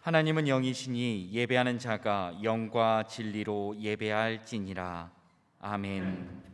하나님은 영이시니 예배하는 자가 영과 진리로 예배할지니라. 아멘.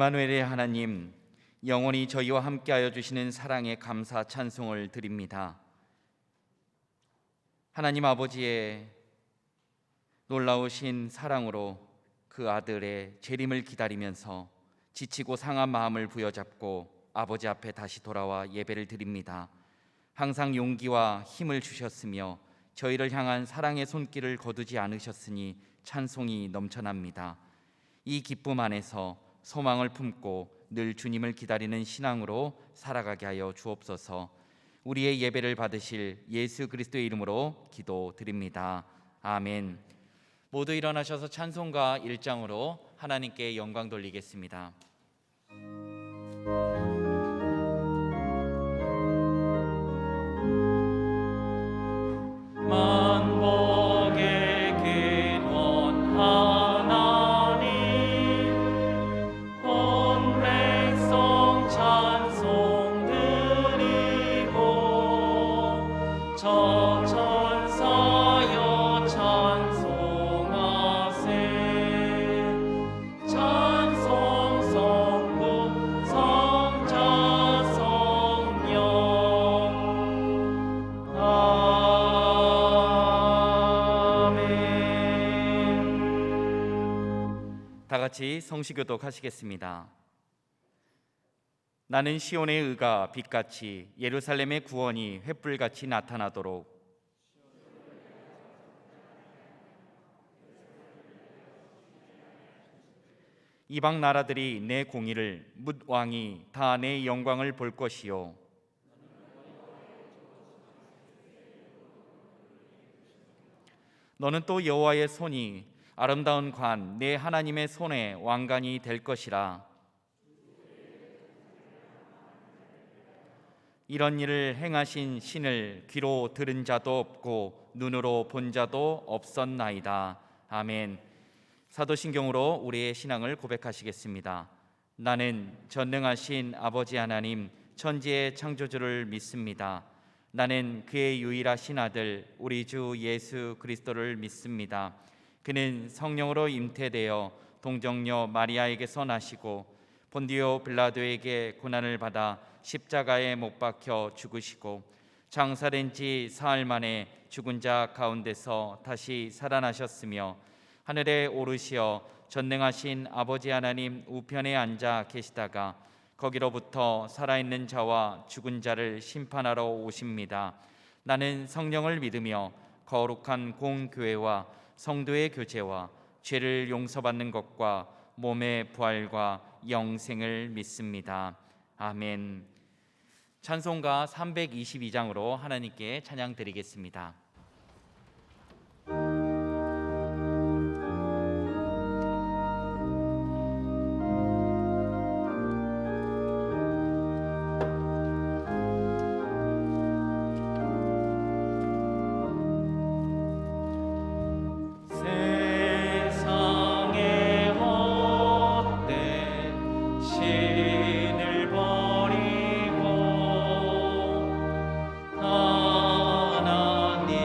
임마누엘의 하나님, 영원히 저희와 함께하여 주시는 사랑에 감사 찬송을 드립니다. 하나님 아버지의 놀라우신 사랑으로 그 아들의 재림을 기다리면서 지치고 상한 마음을 부여잡고 아버지 앞에 다시 돌아와 예배를 드립니다. 항상 용기와 힘을 주셨으며 저희를 향한 사랑의 손길을 거두지 않으셨으니 찬송이 넘쳐납니다. 이 기쁨 안에서 소망을 품고 늘 주님을 기다리는 신앙으로 살아가게 하여 주옵소서. 우리의 예배를 받으실 예수 그리스도의 이름으로 기도드립니다. 아멘. 모두 일어나셔서 찬송가 1장으로 하나님께 영광 돌리겠습니다. 다 같이 성시교독 하시겠습니다. 나는 시온의 의가 빛같이 예루살렘의 구원이 횃불같이 나타나도록 이방 나라들이 내 공의를 뭇 왕이 다 내 영광을 볼 것이요 너는 또 여호와의 손이 아름다운 관 내 하나님의 손에 왕관이 될 것이라. 이런 일을 행하신 신을 귀로 들은 자도 없고 눈으로 본 자도 없었나이다. 아멘. 사도신경으로 우리의 신앙을 고백하시겠습니다. 나는 전능하신 아버지 하나님 천지의 창조주를 믿습니다. 나는 그의 유일하신 아들 우리 주 예수 그리스도를 믿습니다. 그는 성령으로 잉태되어 동정녀 마리아에게서 나시고 본디오 빌라도에게 고난을 받아 십자가에 못 박혀 죽으시고 장사된 지 사흘 만에 죽은 자 가운데서 다시 살아나셨으며 하늘에 오르시어 전능하신 아버지 하나님 우편에 앉아 계시다가 거기로부터 살아있는 자와 죽은 자를 심판하러 오십니다. 나는 성령을 믿으며 거룩한 공교회와 성도의 교제와 죄를 용서받는 것과 몸의 부활과 영생을 믿습니다. 아멘. 찬송가 322장으로 하나님께 찬양 드리겠습니다. 하나님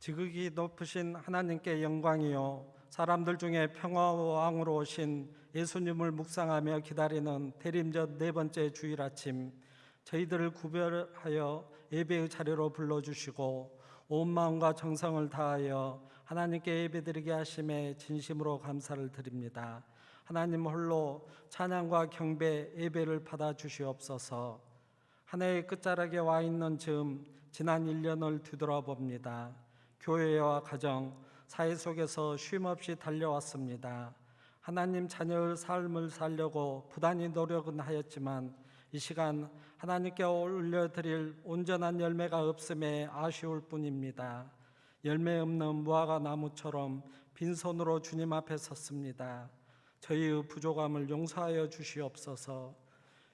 지극히 높으신 하나님께 영광이요 사람들 중에 평화의 왕으로 오신 예수님을 묵상하며 기다리는 대림절 네 번째 주일 아침, 저희들을 구별하여 예배의 자리로 불러주시고 온 마음과 정성을 다하여 하나님께 예배드리게 하심에 진심으로 감사를 드립니다. 하나님 홀로 찬양과 경배 예배를 받아주시옵소서. 한 해의 끝자락에 와 있는 즈음 지난 1년을 뒤돌아봅니다. 교회와 가정, 사회 속에서 쉼없이 달려왔습니다. 하나님 자녀의 삶을 살려고 부단히 노력은 하였지만 이 시간 하나님께 올려드릴 온전한 열매가 없음에 아쉬울 뿐입니다. 열매 없는 무화과 나무처럼 빈손으로 주님 앞에 섰습니다. 저희의 부족함을 용서하여 주시옵소서.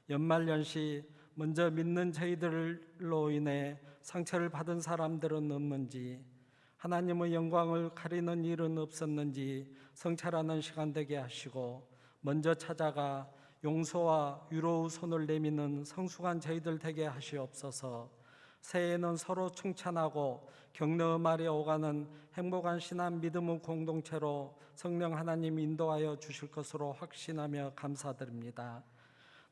연말연시 먼저 믿는 저희들로 인해 상처를 받은 사람들은 없는지, 하나님의 영광을 가리는 일은 없었는지 성찰하는 시간 되게 하시고, 먼저 찾아가 용서와 위로의 손을 내미는 성숙한 저희들 되게 하시옵소서. 새해에는 서로 칭찬하고 격려의 말이 오가는 행복한 신앙 믿음의 공동체로 성령 하나님 인도하여 주실 것으로 확신하며 감사드립니다.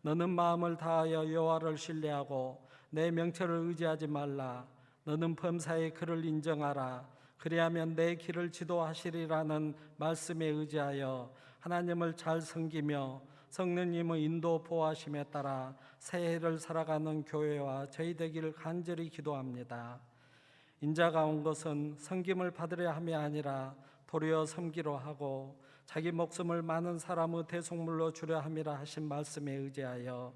너는 마음을 다하여 여호와를 신뢰하고 내 명철을 의지하지 말라. 너는 범사에 그를 인정하라. 그리하면 내 길을 지도하시리라는 말씀에 의지하여 하나님을 잘 섬기며 성령님의 인도 보호하심에 따라 새해를 살아가는 교회와 저희 되기를 간절히 기도합니다. 인자가 온 것은 섬김을 받으려 함이 아니라 도리어 섬기려 하고 자기 목숨을 많은 사람의 대속물로 주려 함이라 하신 말씀에 의지하여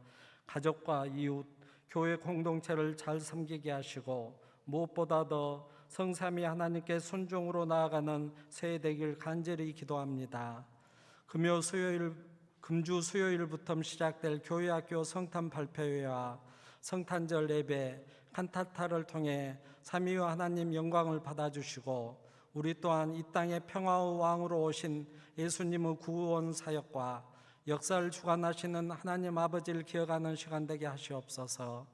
가족과 이웃, 교회 공동체를 잘 섬기게 하시고 무엇보다 더 성삼위 하나님께 순종으로 나아가는 새해 되길 간절히 기도합니다. 금주 수요일부터 시작될 교회학교 성탄 발표회와 성탄절 예배, 칸타타를 통해 삼위의 하나님 영광을 받아주시고 우리 또한 이 땅의 평화의 왕으로 오신 예수님의 구원 사역과 역사를 주관하시는 하나님 아버지를 기억하는 시간 되게 하시옵소서.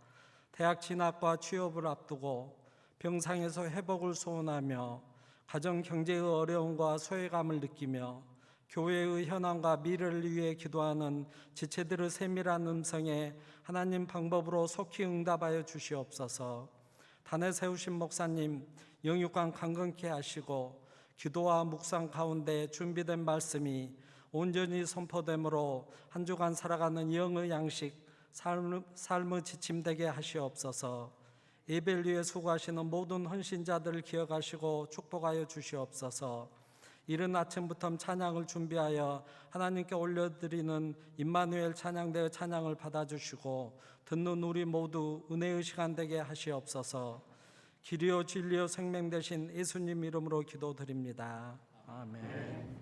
대학 진학과 취업을 앞두고 병상에서 회복을 소원하며 가정 경제의 어려움과 소외감을 느끼며 교회의 현황과 미래를 위해 기도하는 지체들의 세밀한 음성에 하나님 방법으로 속히 응답하여 주시옵소서. 단에 세우신 목사님 영육간 강건케 하시고 기도와 묵상 가운데 준비된 말씀이 온전히 선포됨으로 한 주간 살아가는 영의 양식, 삶의 지침 되게 하시옵소서. 예배를 위해 수고하시는 모든 헌신자들을 기억하시고 축복하여 주시옵소서. 이른 아침부터 찬양을 준비하여 하나님께 올려드리는 임마누엘 찬양대의 찬양을 받아주시고 듣는 우리 모두 은혜의 시간 되게 하시옵소서. 길이요 진리요 생명 되신 예수님 이름으로 기도드립니다. 아멘.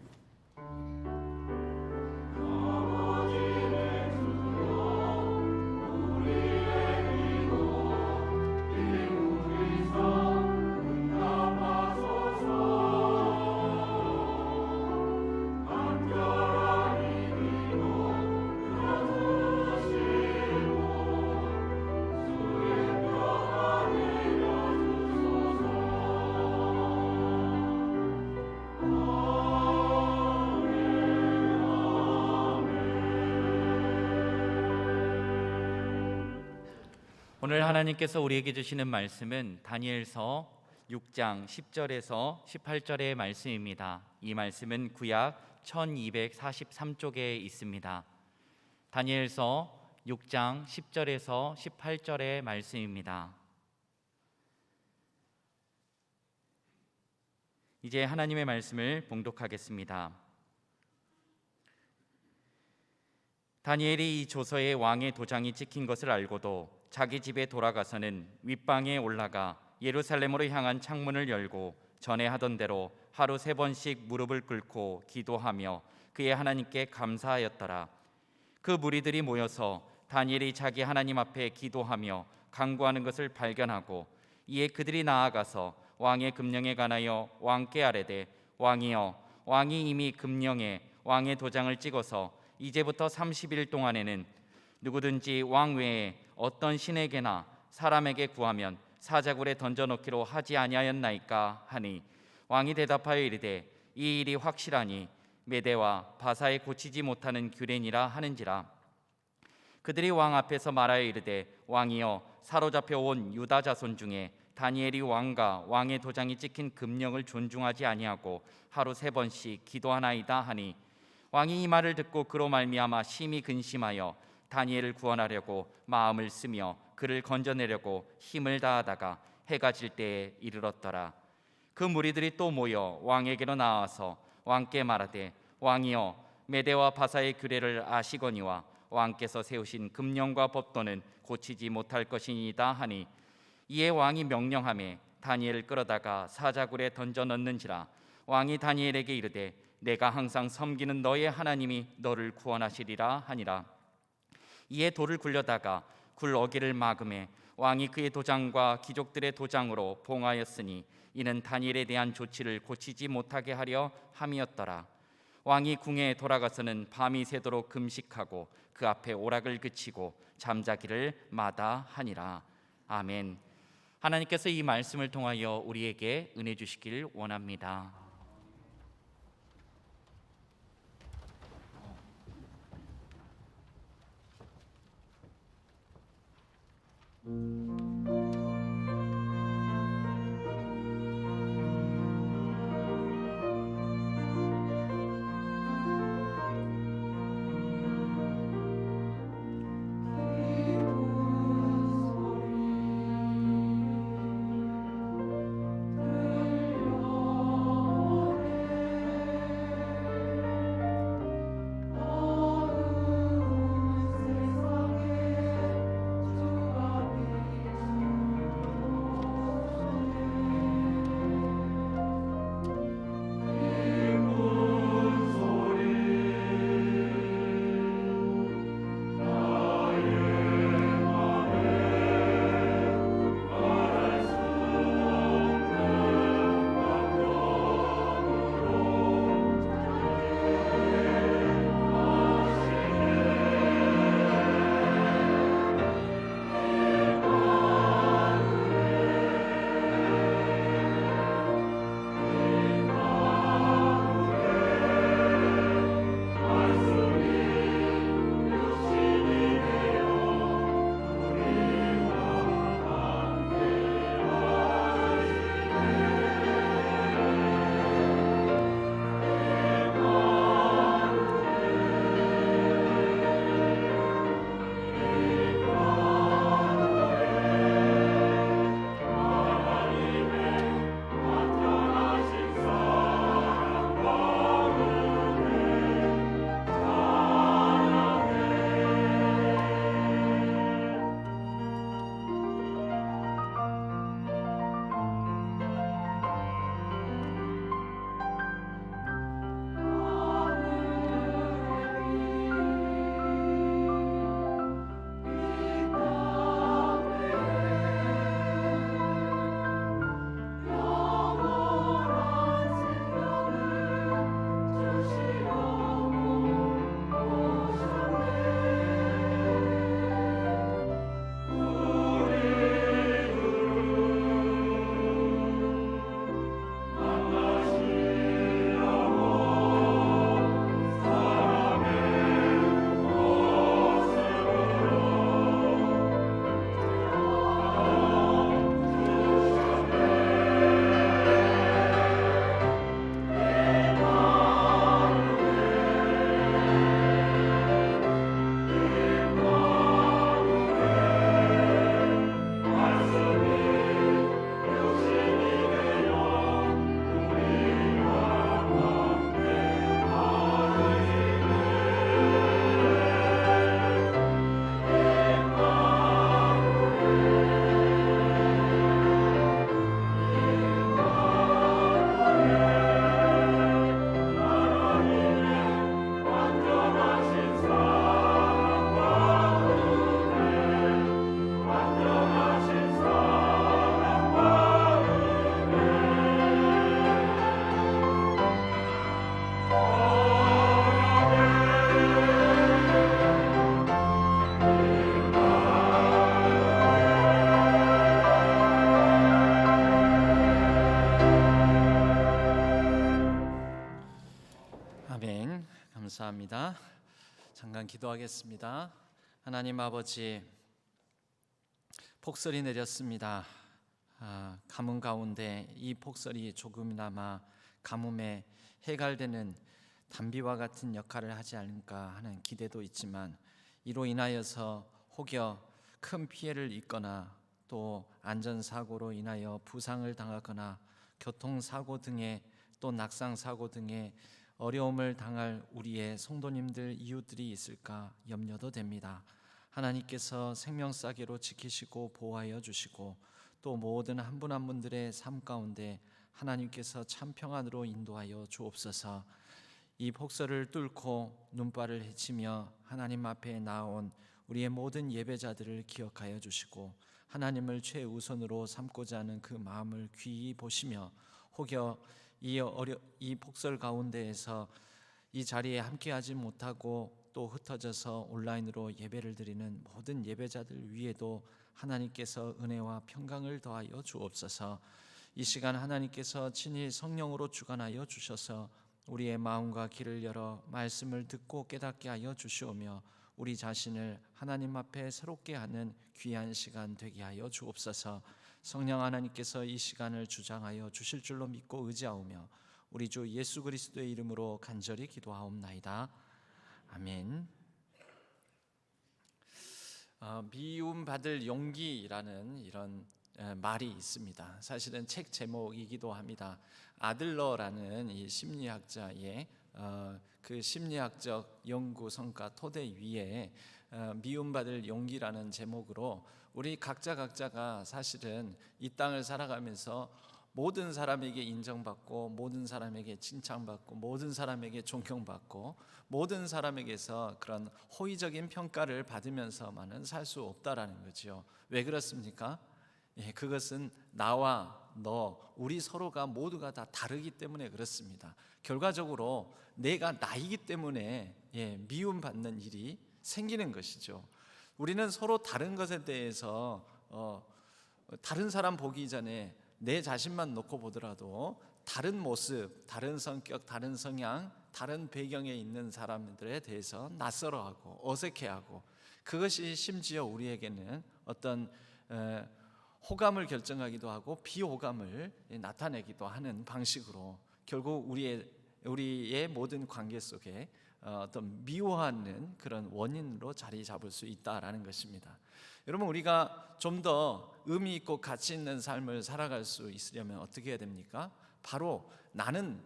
오늘 하나님께서 우리에게 주시는 말씀은 다니엘서 6장 10절에서 18절의 말씀입니다. 이 말씀은 구약 1243쪽에 있습니다. 다니엘서 6장 10절에서 18절의 말씀입니다. 이제 하나님의 말씀을 봉독하겠습니다. 다니엘이 이 조서에 왕의 도장이 찍힌 것을 알고도 자기 집에 돌아가서는 윗방에 올라가 예루살렘으로 향한 창문을 열고 전에 하던 대로 하루 3번씩 무릎을 꿇고 기도하며 그의 하나님께 감사하였더라. 그 무리들이 모여서 다니엘이 자기 하나님 앞에 기도하며 간구하는 것을 발견하고 이에 그들이 나아가서 왕의 금령에 관하여 왕께 아뢰되 왕이여, 왕이 이미 금령에 왕의 도장을 찍어서 이제부터 30일 동안에는 누구든지 왕 외에 어떤 신에게나 사람에게 구하면 사자굴에 던져넣기로 하지 아니하였나이까 하니 왕이 대답하여 이르되 이 일이 확실하니 메대와 바사에 고치지 못하는 규례니라 하는지라. 그들이 왕 앞에서 말하여 이르되 왕이여 사로잡혀 온 유다 자손 중에 다니엘이 왕과 왕의 도장이 찍힌 금령을 존중하지 아니하고 하루 3번씩 기도하나이다 하니 왕이 이 말을 듣고 그로 말미암아 심히 근심하여 다니엘을 구원하려고 마음을 쓰며 그를 건져내려고 힘을 다하다가 해가 질 때에 이르렀더라. 그 무리들이 또 모여 왕에게로 나와서 왕께 말하되 왕이여 메대와 바사의 규례를 아시거니와 왕께서 세우신 금령과 법도는 고치지 못할 것이니이다 하니 이에 왕이 명령하매 다니엘을 끌어다가 사자굴에 던져 넣는지라. 왕이 다니엘에게 이르되 내가 항상 섬기는 너의 하나님이 너를 구원하시리라 하니라. 이에 돌을 굴려다가 굴 어기를 막음에 왕이 그의 도장과 귀족들의 도장으로 봉하였으니 이는 다니엘에 대한 조치를 고치지 못하게 하려 함이었더라. 왕이 궁에 돌아가서는 밤이 새도록 금식하고 그 앞에 오락을 그치고 잠자기를 마다하니라. 아멘. 하나님께서 이 말씀을 통하여 우리에게 은혜 주시길 원합니다. 감사합니다. 잠깐 기도하겠습니다. 하나님 아버지, 폭설이 내렸습니다. 가뭄 가운데 이 폭설이 조금이나마 가뭄에 해갈되는 단비와 같은 역할을 하지 않을까 하는 기대도 있지만, 이로 인하여서 혹여 큰 피해를 입거나 또 안전사고로 인하여 부상을 당하거나 교통사고 등의 또 낙상사고 등의 어려움을 당할 우리의 성도님들 이웃들이 있을까 염려도 됩니다. 하나님께서 생명싸개로 지키시고 보호하여 주시고 또 모든 한 분 한 분들의 삶 가운데 하나님께서 참 평안으로 인도하여 주옵소서. 이 폭설을 뚫고 눈발을 헤치며 하나님 앞에 나온 우리의 모든 예배자들을 기억하여 주시고 하나님을 최우선으로 삼고자 하는 그 마음을 귀히 보시며, 혹여 이 폭설 가운데에서 이 자리에 함께하지 못하고 또 흩어져서 온라인으로 예배를 드리는 모든 예배자들 위에도 하나님께서 은혜와 평강을 더하여 주옵소서. 이 시간 하나님께서 친히 성령으로 주관하여 주셔서 우리의 마음과 귀를 열어 말씀을 듣고 깨닫게 하여 주시오며 우리 자신을 하나님 앞에 새롭게 하는 귀한 시간 되게 하여 주옵소서. 성령 하나님께서 이 시간을 주장하여 주실 줄로 믿고 의지하오며 우리 주 예수 그리스도의 이름으로 간절히 기도하옵나이다. 아멘. 미움받을 용기라는 이런 말이 있습니다. 사실은 책 제목이기도 합니다. 아들러라는 이 심리학자의 그 심리학적 연구 성과 토대 위에 미움받을 용기라는 제목으로 우리 각자가 사실은 이 땅을 살아가면서 모든 사람에게 인정받고 모든 사람에게 칭찬받고 모든 사람에게 존경받고 모든 사람에게서 그런 호의적인 평가를 받으면서만은 살 수 없다라는 거죠. 왜 그렇습니까? 그것은 나와 너, 우리 서로가 모두가 다 다르기 때문에 그렇습니다. 결과적으로 내가 나이기 때문에 미움받는 일이 생기는 것이죠. 우리는 서로 다른 것에 대해서 다른 사람 보기 전에 내 자신만 놓고 보더라도 다른 모습, 다른 성격, 다른 성향, 다른 배경에 있는 사람들에 대해서 낯설어하고 어색해하고, 그것이 심지어 우리에게는 어떤 호감을 결정하기도 하고 비호감을 나타내기도 하는 방식으로 결국 우리의 모든 관계 속에 어떤 미워하는 그런 원인으로 자리 잡을 수 있다라는 것입니다. 여러분, 우리가 좀 더 의미 있고 가치 있는 삶을 살아갈 수 있으려면 어떻게 해야 됩니까? 바로 나는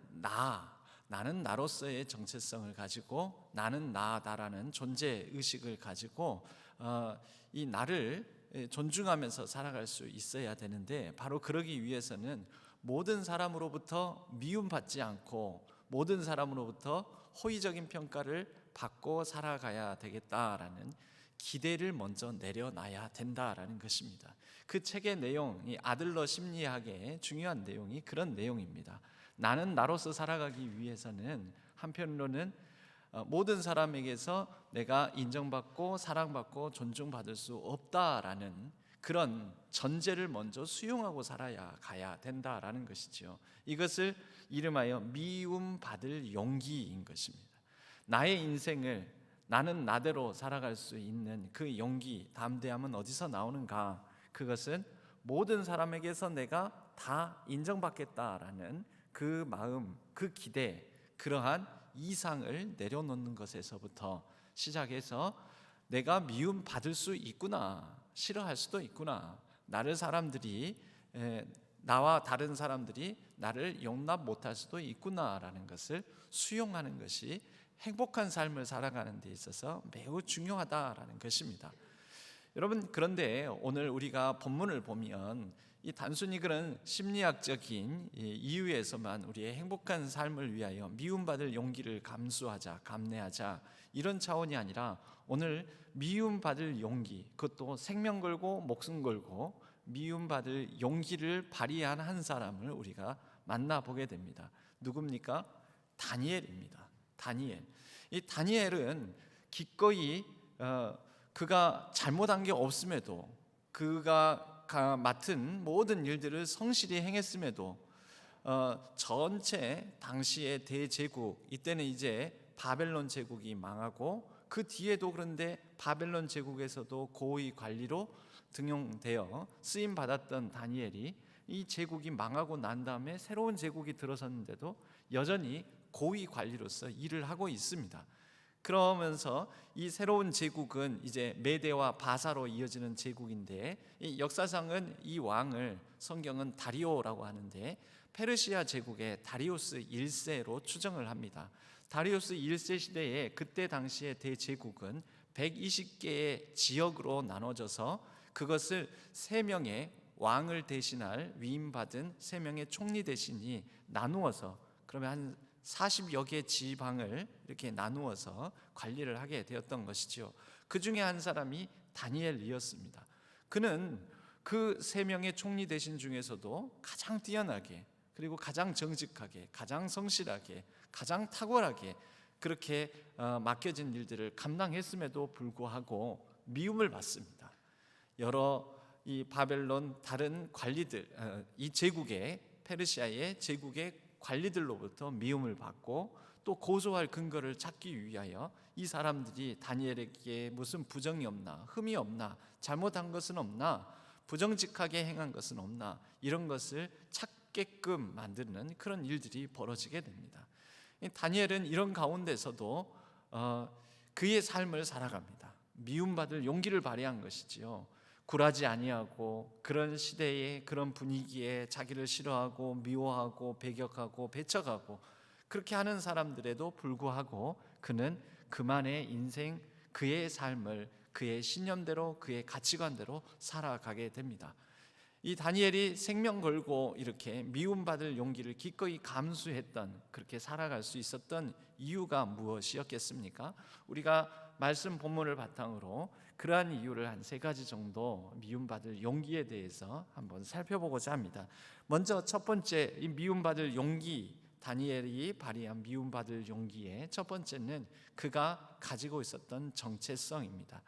나로서의 정체성을 가지고 나는 나다라는 존재 의식을 가지고 이 나를 존중하면서 살아갈 수 있어야 되는데, 바로 그러기 위해서는 모든 사람으로부터 미움받지 않고 모든 사람으로부터 호의적인 평가를 받고 살아가야 되겠다라는 기대를 먼저 내려놔야 된다라는 것입니다. 그 책의 내용, 이 아들러 심리학의 중요한 내용이 그런 내용입니다. 나는 나로서 살아가기 위해서는 한편으로는 모든 사람에게서 내가 인정받고 사랑받고 존중받을 수 없다라는 그런 전제를 먼저 수용하고 가야 된다라는 것이죠. 이것을 이름하여 미움받을 용기인 것입니다. 나의 인생을 나는 나대로 살아갈 수 있는 그 용기, 담대함은 어디서 나오는가? 그것은 모든 사람에게서 내가 다 인정받겠다라는 그 마음, 그 기대, 그러한 이상을 내려놓는 것에서부터 시작해서 내가 미움받을 수 있구나, 싫어할 수도 있구나, 나와 다른 사람들이 나를 용납 못할 수도 있구나라는 것을 수용하는 것이 행복한 삶을 살아가는 데 있어서 매우 중요하다라는 것입니다. 여러분, 그런데 오늘 우리가 본문을 보면 이 단순히 그런 심리학적인 이유에서만 우리의 행복한 삶을 위하여 미움받을 용기를 감내하자 이런 차원이 아니라, 오늘 미움받을 용기, 그것도 생명 걸고 목숨 걸고 미움받을 용기를 발휘한 한 사람을 우리가 만나보게 됩니다. 누굽니까? 다니엘입니다. 이 다니엘은 기꺼이 그가 잘못한 게 없음에도, 그가 맡은 모든 일들을 성실히 행했음에도 전체 당시의 대제국, 이때는 이제 바벨론 제국이 망하고 그 뒤에도 그런데 바벨론 제국에서도 고위 관리로 등용되어 쓰임 받았던 다니엘이 이 제국이 망하고 난 다음에 새로운 제국이 들어섰는데도 여전히 고위 관리로서 일을 하고 있습니다. 그러면서 이 새로운 제국은 이제 메대와 바사로 이어지는 제국인데, 이 역사상은 이 왕을 성경은 다리오라고 하는데 페르시아 제국의 다리우스 1세로 추정을 합니다. 다리우스 1세 시대에 그때 당시의 대제국은 120개의 지역으로 나눠져서 그것을 3명의 왕을 대신할 위임받은 3명의 총리 대신이 나누어서, 그러면 한 40여 개 지방을 이렇게 나누어서 관리를 하게 되었던 것이죠. 그 중에 한 사람이 다니엘이었습니다. 그는 그 3명의 총리 대신 중에서도 가장 뛰어나게, 그리고 가장 정직하게, 가장 성실하게, 가장 탁월하게 그렇게 맡겨진 일들을 감당했음에도 불구하고 미움을 받습니다. 여러 이 바벨론 다른 관리들, 이 제국의 페르시아의 제국의 관리들로부터 미움을 받고 또 고소할 근거를 찾기 위하여 이 사람들이 다니엘에게 무슨 부정이 없나, 흠이 없나, 잘못한 것은 없나, 부정직하게 행한 것은 없나, 이런 것을 찾게끔 만드는 그런 일들이 벌어지게 됩니다. 다니엘은 이런 가운데서도 그의 삶을 살아갑니다. 미움받을 용기를 발휘한 것이지요. 굴하지 아니하고 그런 시대에 그런 분위기에 자기를 싫어하고 미워하고 배격하고 배척하고 그렇게 하는 사람들에도 불구하고 그는 그만의 인생, 그의 삶을 그의 신념대로 그의 가치관대로 살아가게 됩니다. 이 다니엘이 생명 걸고 이렇게 미움받을 용기를 기꺼이 감수했던, 그렇게 살아갈 수 있었던 이유가 무엇이었겠습니까? 우리가 말씀 본문을 바탕으로 그러한 이유를 한 3가지 정도, 미움받을 용기에 대해서 한번 살펴보고자 합니다. 먼저 첫 번째, 이 미움받을 용기, 다니엘이 발휘한 미움받을 용기의 첫 번째는 그가 가지고 있었던 정체성입니다.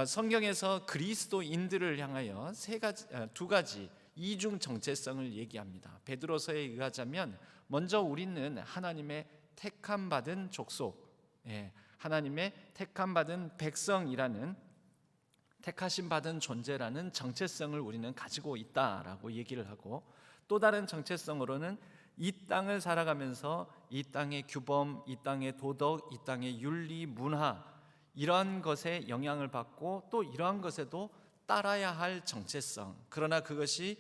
성경에서 그리스도인들을 향하여 2가지 이중 정체성을 얘기합니다. 베드로서에 의하자면 먼저 우리는 하나님의 택함 받은 족속, 하나님의 택함 받은 백성이라는, 택하심 받은 존재라는 정체성을 우리는 가지고 있다라고 얘기를 하고, 또 다른 정체성으로는 이 땅을 살아가면서 이 땅의 규범, 이 땅의 도덕, 이 땅의 윤리, 문화, 이러한 것에 영향을 받고 또 이러한 것에도 따라야 할 정체성, 그러나 그것이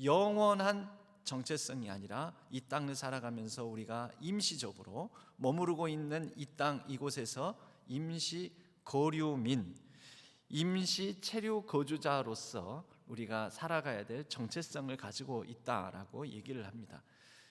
영원한 정체성이 아니라 이 땅을 살아가면서 우리가 임시적으로 머무르고 있는 이 땅, 이곳에서 임시 거류민, 임시 체류 거주자로서 우리가 살아가야 될 정체성을 가지고 있다라고 얘기를 합니다.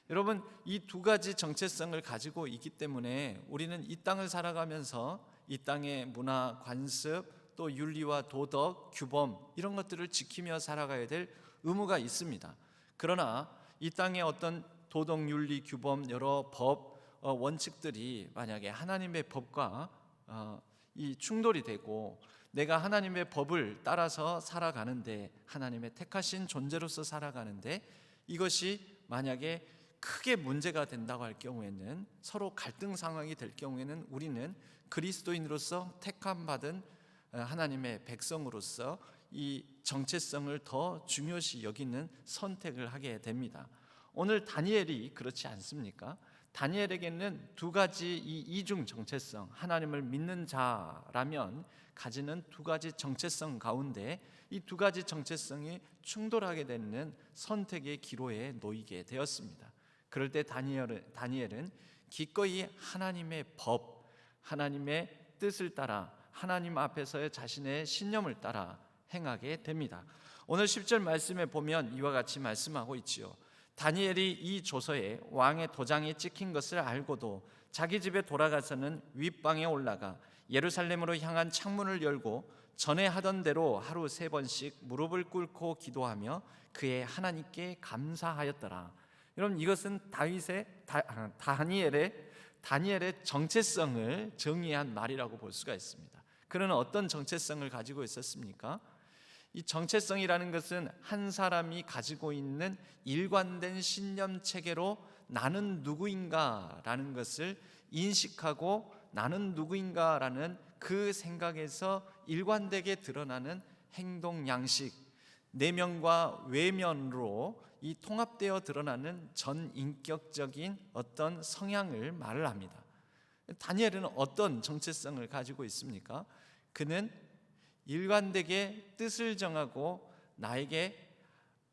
여러분, 이 2가지 정체성을 가지고 있기 때문에 우리는 이 땅을 살아가면서 이 땅의 문화, 관습, 또 윤리와 도덕, 규범, 이런 것들을 지키며 살아가야 될 의무가 있습니다. 그러나 이 땅의 어떤 도덕, 윤리, 규범, 여러 법, 원칙들이 만약에 하나님의 법과 이 충돌이 되고, 내가 하나님의 법을 따라서 살아가는데, 하나님의 택하신 존재로서 살아가는데 이것이 만약에 크게 문제가 된다고 할 경우에는, 서로 갈등 상황이 될 경우에는 우리는 그리스도인으로서 택함 받은 하나님의 백성으로서 이 정체성을 더 중요시 여기는 선택을 하게 됩니다. 오늘 다니엘이 그렇지 않습니까? 다니엘에게는 2가지 이 이중 정체성, 하나님을 믿는 자라면 가지는 2가지 정체성 가운데 이 2가지 정체성이 충돌하게 되는 선택의 기로에 놓이게 되었습니다. 그럴 때 다니엘은 기꺼이 하나님의 법, 하나님의 뜻을 따라, 하나님 앞에서의 자신의 신념을 따라 행하게 됩니다. 오늘 10절 말씀에 보면 이와 같이 말씀하고 있지요. 다니엘이 이 조서에 왕의 도장이 찍힌 것을 알고도 자기 집에 돌아가서는 윗방에 올라가 예루살렘으로 향한 창문을 열고 전에 하던 대로 하루 3번씩 무릎을 꿇고 기도하며 그의 하나님께 감사하였더라. 여러분, 이것은 다니엘의 정체성을 정의한 말이라고 볼 수가 있습니다. 그는 어떤 정체성을 가지고 있었습니까? 이 정체성이라는 것은 한 사람이 가지고 있는 일관된 신념 체계로 나는 누구인가라는 것을 인식하고 나는 누구인가라는 그 생각에서 일관되게 드러나는 행동 양식, 내면과 외면으로 이 통합되어 드러나는 전인격적인 어떤 성향을 말을 합니다. 다니엘은 어떤 정체성을 가지고 있습니까? 그는 일관되게 뜻을 정하고 나에게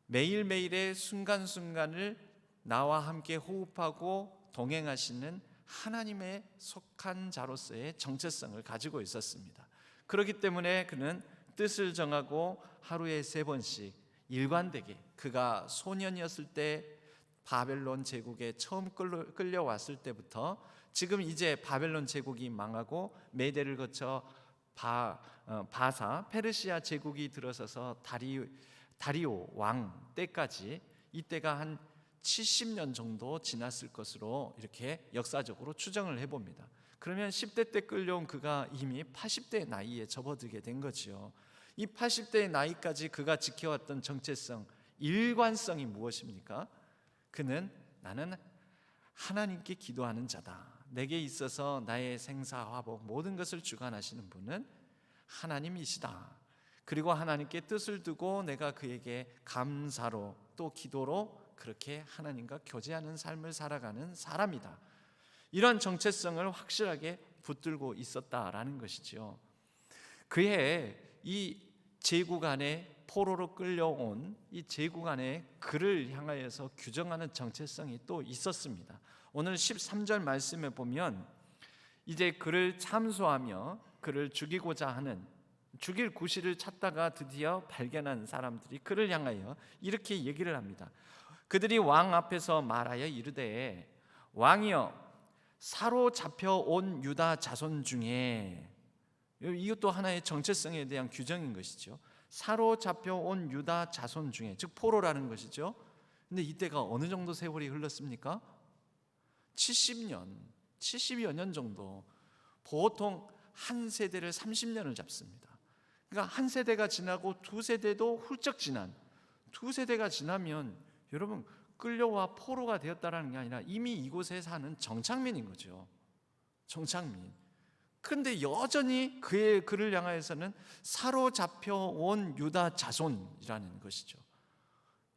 매일매일의 순간순간을 나와 함께 호흡하고 동행하시는 하나님의 속한 자로서의 정체성을 가지고 있었습니다. 그렇기 때문에 그는 뜻을 정하고 하루에 3번씩 일관되게, 그가 소년이었을 때 바벨론 제국에 처음 끌려왔을 때부터 지금 이제 바벨론 제국이 망하고 메대를 거쳐 바사 페르시아 제국이 들어서서 다리오 왕 때까지, 이때가 한 70년 정도 지났을 것으로 이렇게 역사적으로 추정을 해봅니다. 그러면 10대 때 끌려온 그가 이미 80대 나이에 접어들게 된 거지요. 이 80대의 나이까지 그가 지켜왔던 정체성, 일관성이 무엇입니까? 그는 나는 하나님께 기도하는 자다. 내게 있어서 나의 생사화복 모든 것을 주관하시는 분은 하나님이시다. 그리고 하나님께 뜻을 두고 내가 그에게 감사로 또 기도로 그렇게 하나님과 교제하는 삶을 살아가는 사람이다. 이런 정체성을 확실하게 붙들고 있었다라는 것이죠. 그의 이 제국 안에 포로로 끌려온 이 제국 안에 그를 향하여서 규정하는 정체성이 또 있었습니다. 오늘 13절 말씀에 보면 이제 그를 참소하며 그를 죽이고자 하는, 죽일 구실을 찾다가 드디어 발견한 사람들이 그를 향하여 이렇게 얘기를 합니다. 그들이 왕 앞에서 말하여 이르되, 왕이여, 사로잡혀 온 유다 자손 중에, 이것도 하나의 정체성에 대한 규정인 것이죠. 사로잡혀 온 유다 자손 중에, 즉 포로라는 것이죠. 근데 이때가 어느 정도 세월이 흘렀습니까? 70여 년 정도. 보통 한 세대를 30년을 잡습니다. 그러니까 한 세대가 지나고 두 세대도 훌쩍 지난, 두 세대가 지나면 여러분 끌려와 포로가 되었다라는 게 아니라 이미 이곳에 사는 정착민인 거죠. 정착민. 그런데 여전히 그를 향하여서는 사로잡혀 온 유다 자손이라는 것이죠.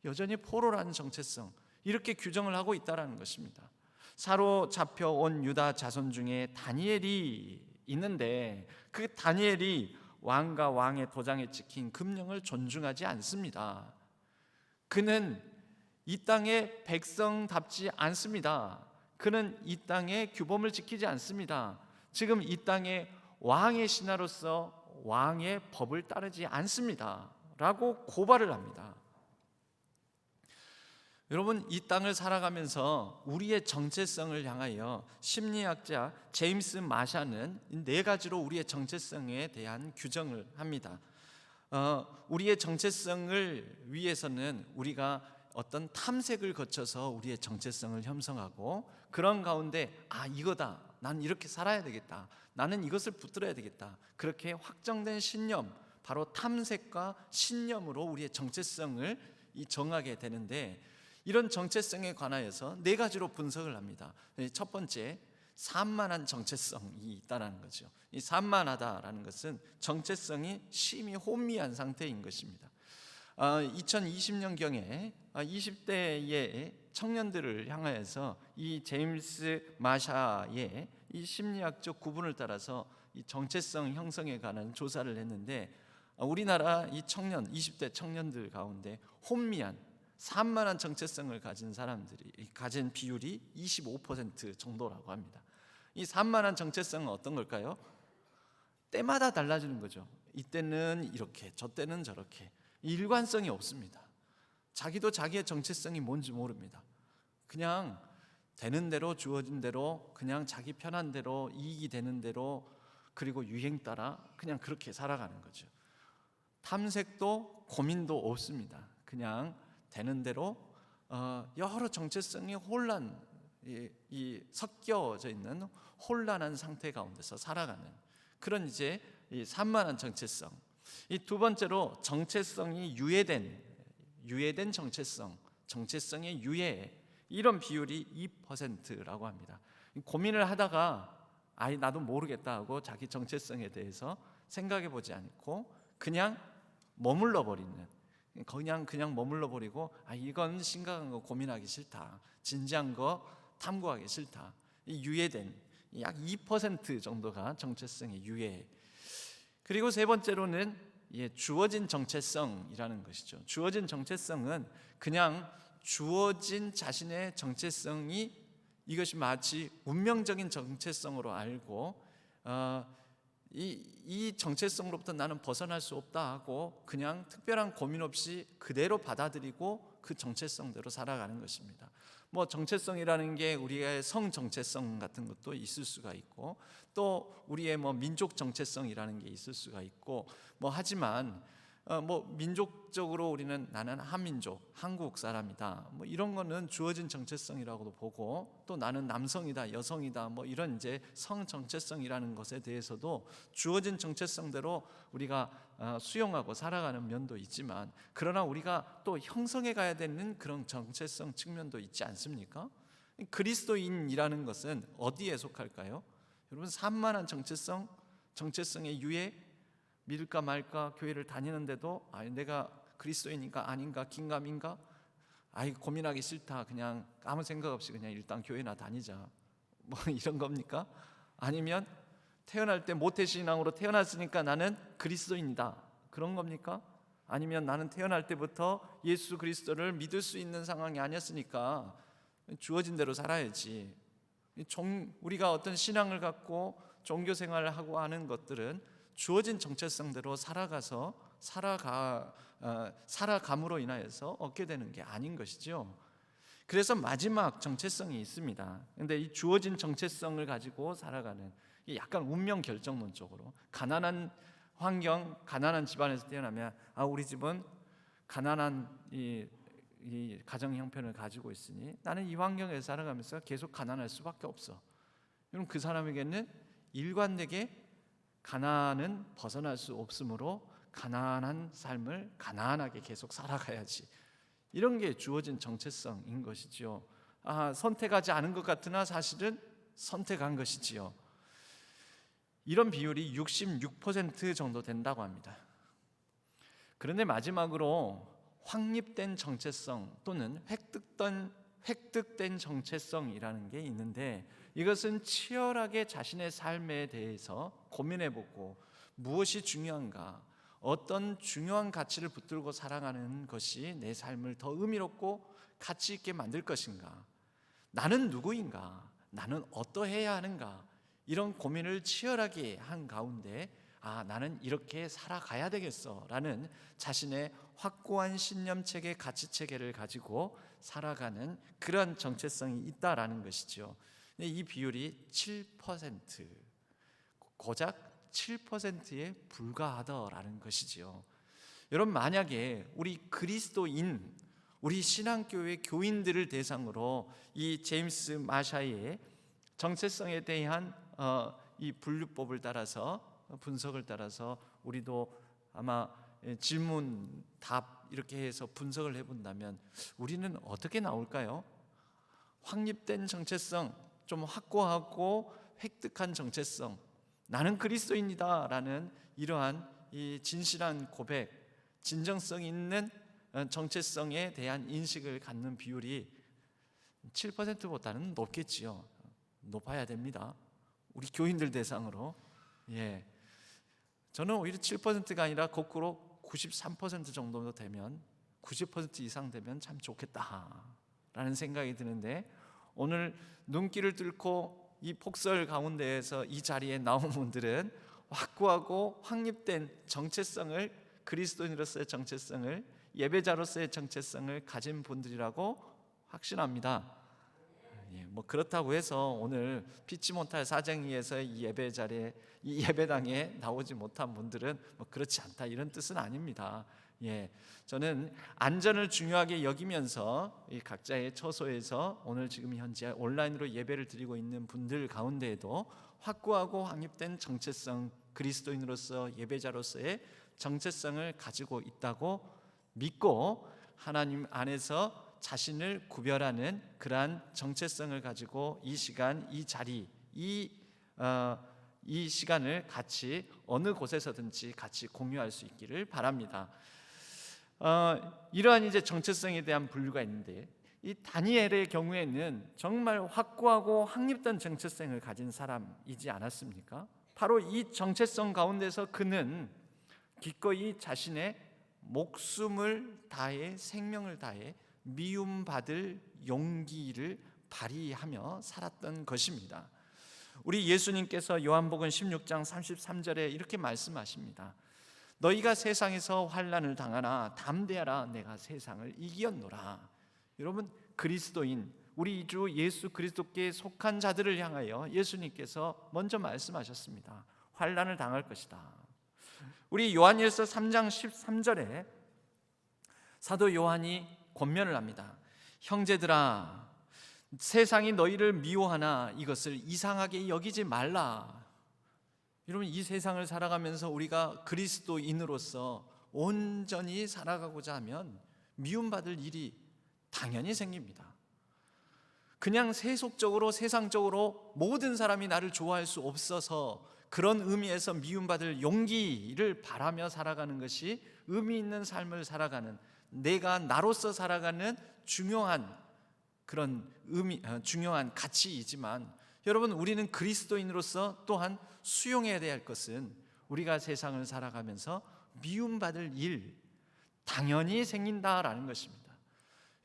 여전히 포로라는 정체성, 이렇게 규정을 하고 있다는 것입니다. 사로잡혀 온 유다 자손 중에 다니엘이 있는데 그 다니엘이 왕과 왕의 도장에 찍힌 금령을 존중하지 않습니다. 그는 이 땅의 백성답지 않습니다. 그는 이 땅의 규범을 지키지 않습니다. 지금 이 땅의 왕의 신하로서 왕의 법을 따르지 않습니다 라고 고발을 합니다. 여러분, 이 땅을 살아가면서 우리의 정체성을 향하여 심리학자 제임스 마샤는 4가지로 우리의 정체성에 대한 규정을 합니다. 우리의 정체성을 위해서는 우리가 어떤 탐색을 거쳐서 우리의 정체성을 형성하고, 그런 가운데 이거다, 나는 이렇게 살아야 되겠다, 나는 이것을 붙들어야 되겠다, 그렇게 확정된 신념, 바로 탐색과 신념으로 우리의 정체성을 정하게 되는데, 이런 정체성에 관하여서 4가지로 분석을 합니다. 첫 번째, 산만한 정체성이 있다는 거죠. 이 산만하다라는 것은 정체성이 심히 혼미한 상태인 것입니다. 2020년경에 20대의 청년들을 향하여서 이 제임스 마샤의 이 심리학적 구분을 따라서 이 정체성 형성에 관한 조사를 했는데, 우리나라 이 20대 청년들 가운데 혼미한 산만한 정체성을 가진 사람들이 가진 비율이 25% 정도라고 합니다. 이 산만한 정체성은 어떤 걸까요? 때마다 달라지는 거죠. 이때는 이렇게, 저 때는 저렇게. 일관성이 없습니다. 자기도 자기의 정체성이 뭔지 모릅니다. 그냥 되는 대로, 주어진 대로, 그냥 자기 편한 대로, 이익이 되는 대로, 그리고 유행 따라 그냥 그렇게 살아가는 거죠. 탐색도 고민도 없습니다. 그냥 되는 대로 여러 정체성이 섞여져 있는 혼란한 상태 가운데서 살아가는 그런 이제 이 산만한 정체성. 이 두 번째로 정체성이 유예된 정체성, 정체성의 유예, 이런 비율이 2%라고 합니다. 고민을 하다가 아이 나도 모르겠다 하고 자기 정체성에 대해서 생각해 보지 않고 그냥 머물러 버리는, 그냥 머물러 버리고 이건 심각한 거 고민하기 싫다, 진지한 거 탐구하기 싫다. 유예된 약 2% 정도가 정체성의 유예. 그리고 세 번째로는 주어진 정체성이라는 것이죠. 주어진 정체성은 그냥 주어진 자신의 정체성이 이것이 마치 운명적인 정체성으로 알고 이 정체성으로부터 나는 벗어날 수 없다 하고 그냥 특별한 고민 없이 그대로 받아들이고 그 정체성대로 살아가는 것입니다. 뭐 정체성이라는 게 우리의 성 정체성 같은 것도 있을 수가 있고 또 우리의 뭐 민족 정체성이라는 게 있을 수가 있고 하지만 민족적으로 우리는 나는 한민족, 한국 사람이다. 이런 거는 주어진 정체성이라고도 보고 또 나는 남성이다, 여성이다. 이런 이제 성 정체성이라는 것에 대해서도 주어진 정체성대로 우리가 수용하고 살아가는 면도 있지만 그러나 우리가 또 형성해 가야 되는 그런 정체성 측면도 있지 않습니까? 그리스도인이라는 것은 어디에 속할까요? 여러분 산만한 정체성의 유예, 믿을까 말까 교회를 다니는데도 내가 그리스도인인가 아닌가 긴가민가 고민하기 싫다 그냥 아무 생각 없이 그냥 일단 교회나 다니자 이런 겁니까? 아니면 태어날 때 모태신앙으로 태어났으니까 나는 그리스도인이다 그런 겁니까? 아니면 나는 태어날 때부터 예수 그리스도를 믿을 수 있는 상황이 아니었으니까 주어진 대로 살아야지. 우리가 어떤 신앙을 갖고 종교 생활을 하고 하는 것들은 주어진 정체성대로 살아감으로 인하여서 얻게 되는 게 아닌 것이죠. 그래서 마지막 정체성이 있습니다. 그런데 이 주어진 정체성을 가지고 살아가는 약간 운명 결정론적으로 가난한 환경, 가난한 집안에서 태어나면 우리 집은 가난한 이 가정 형편을 가지고 있으니 나는 이 환경에서 살아가면서 계속 가난할 수밖에 없어. 여러분 그 사람에게는 일관되게 가난은 벗어날 수 없으므로 가난한 삶을 가난하게 계속 살아가야지. 이런 게 주어진 정체성인 것이지요. 선택하지 않은 것 같으나 사실은 선택한 것이지요. 이런 비율이 66% 정도 된다고 합니다. 그런데 마지막으로 확립된 정체성 또는 획득된 정체성이라는 게 있는데 이것은 치열하게 자신의 삶에 대해서 고민해보고 무엇이 중요한가, 어떤 중요한 가치를 붙들고 살아가는 것이 내 삶을 더 의미롭고 가치 있게 만들 것인가, 나는 누구인가, 나는 어떠해야 하는가, 이런 고민을 치열하게 한 가운데 나는 이렇게 살아가야 되겠어 라는 자신의 확고한 신념체계, 가치체계를 가지고 살아가는 그런 정체성이 있다라는 것이죠. 이 비율이 7%, 고작 7%에 불과하다라는 것이지요. 여러분 만약에 우리 그리스도인, 우리 신앙교회 교인들을 대상으로 이 제임스 마샤이의 정체성에 대한 이 분류법을 따라서 분석을 따라서 우리도 아마 질문, 답 이렇게 해서 분석을 해본다면 우리는 어떻게 나올까요? 확립된 정체성, 좀 확고하고 획득한 정체성, 나는 그리스도인이다 라는 이러한 이 진실한 고백, 진정성 있는 정체성에 대한 인식을 갖는 비율이 7%보다는 높겠지요. 높아야 됩니다. 우리 교인들 대상으로. 저는 오히려 7%가 아니라 거꾸로 93% 정도 되면 90% 이상 되면 참 좋겠다라는 생각이 드는데 오늘 눈길을 뚫고 이 폭설 가운데에서 이 자리에 나온 분들은 확고하고 확립된 정체성을, 그리스도인으로서의 정체성을, 예배자로서의 정체성을 가진 분들이라고 확신합니다. 그렇다고 해서 오늘 피치 못할 사정위에서 이 예배 자리에, 이 예배당에 나오지 못한 분들은 그렇지 않다 이런 뜻은 아닙니다. 저는 안전을 중요하게 여기면서 이 각자의 처소에서 오늘 지금 현재 온라인으로 예배를 드리고 있는 분들 가운데에도 확고하고 확립된 정체성, 그리스도인으로서 예배자로서의 정체성을 가지고 있다고 믿고 하나님 안에서 자신을 구별하는 그러한 정체성을 가지고 이 시간, 이 자리, 이 시간을 같이 어느 곳에서든지 같이 공유할 수 있기를 바랍니다. 이러한 이제 정체성에 대한 분류가 있는데, 이 다니엘의 경우에는 정말 확고하고 확립된 정체성을 가진 사람이지 않았습니까? 바로 이 정체성 가운데서 그는 기꺼이 자신의 목숨을 다해 생명을 다해 미움받을 용기를 발휘하며 살았던 것입니다. 우리 예수님께서 요한복음 16장 33절에 이렇게 말씀하십니다. 너희가 세상에서 환난을 당하나 담대하라, 내가 세상을 이기었노라. 여러분, 그리스도인 우리 주 예수 그리스도께 속한 자들을 향하여 예수님께서 먼저 말씀하셨습니다. 환난을 당할 것이다. 우리 요한일서 3장 13절에 사도 요한이 권면을 합니다. 형제들아, 세상이 너희를 미워하나 이것을 이상하게 여기지 말라. 여러분, 이 세상을 살아가면서 우리가 그리스도인으로서 온전히 살아가고자 하면 미움받을 일이 당연히 생깁니다. 그냥 세속적으로 세상적으로 모든 사람이 나를 좋아할 수 없어서 그런 의미에서 미움받을 용기를 바라며 살아가는 것이 의미 있는 삶을 살아가는, 내가 나로서 살아가는 중요한 그런 중요한 가치이지만, 여러분, 우리는 그리스도인으로서 또한 수용해야 될 것은 우리가 세상을 살아가면서 미움받을 일 당연히 생긴다라는 것입니다.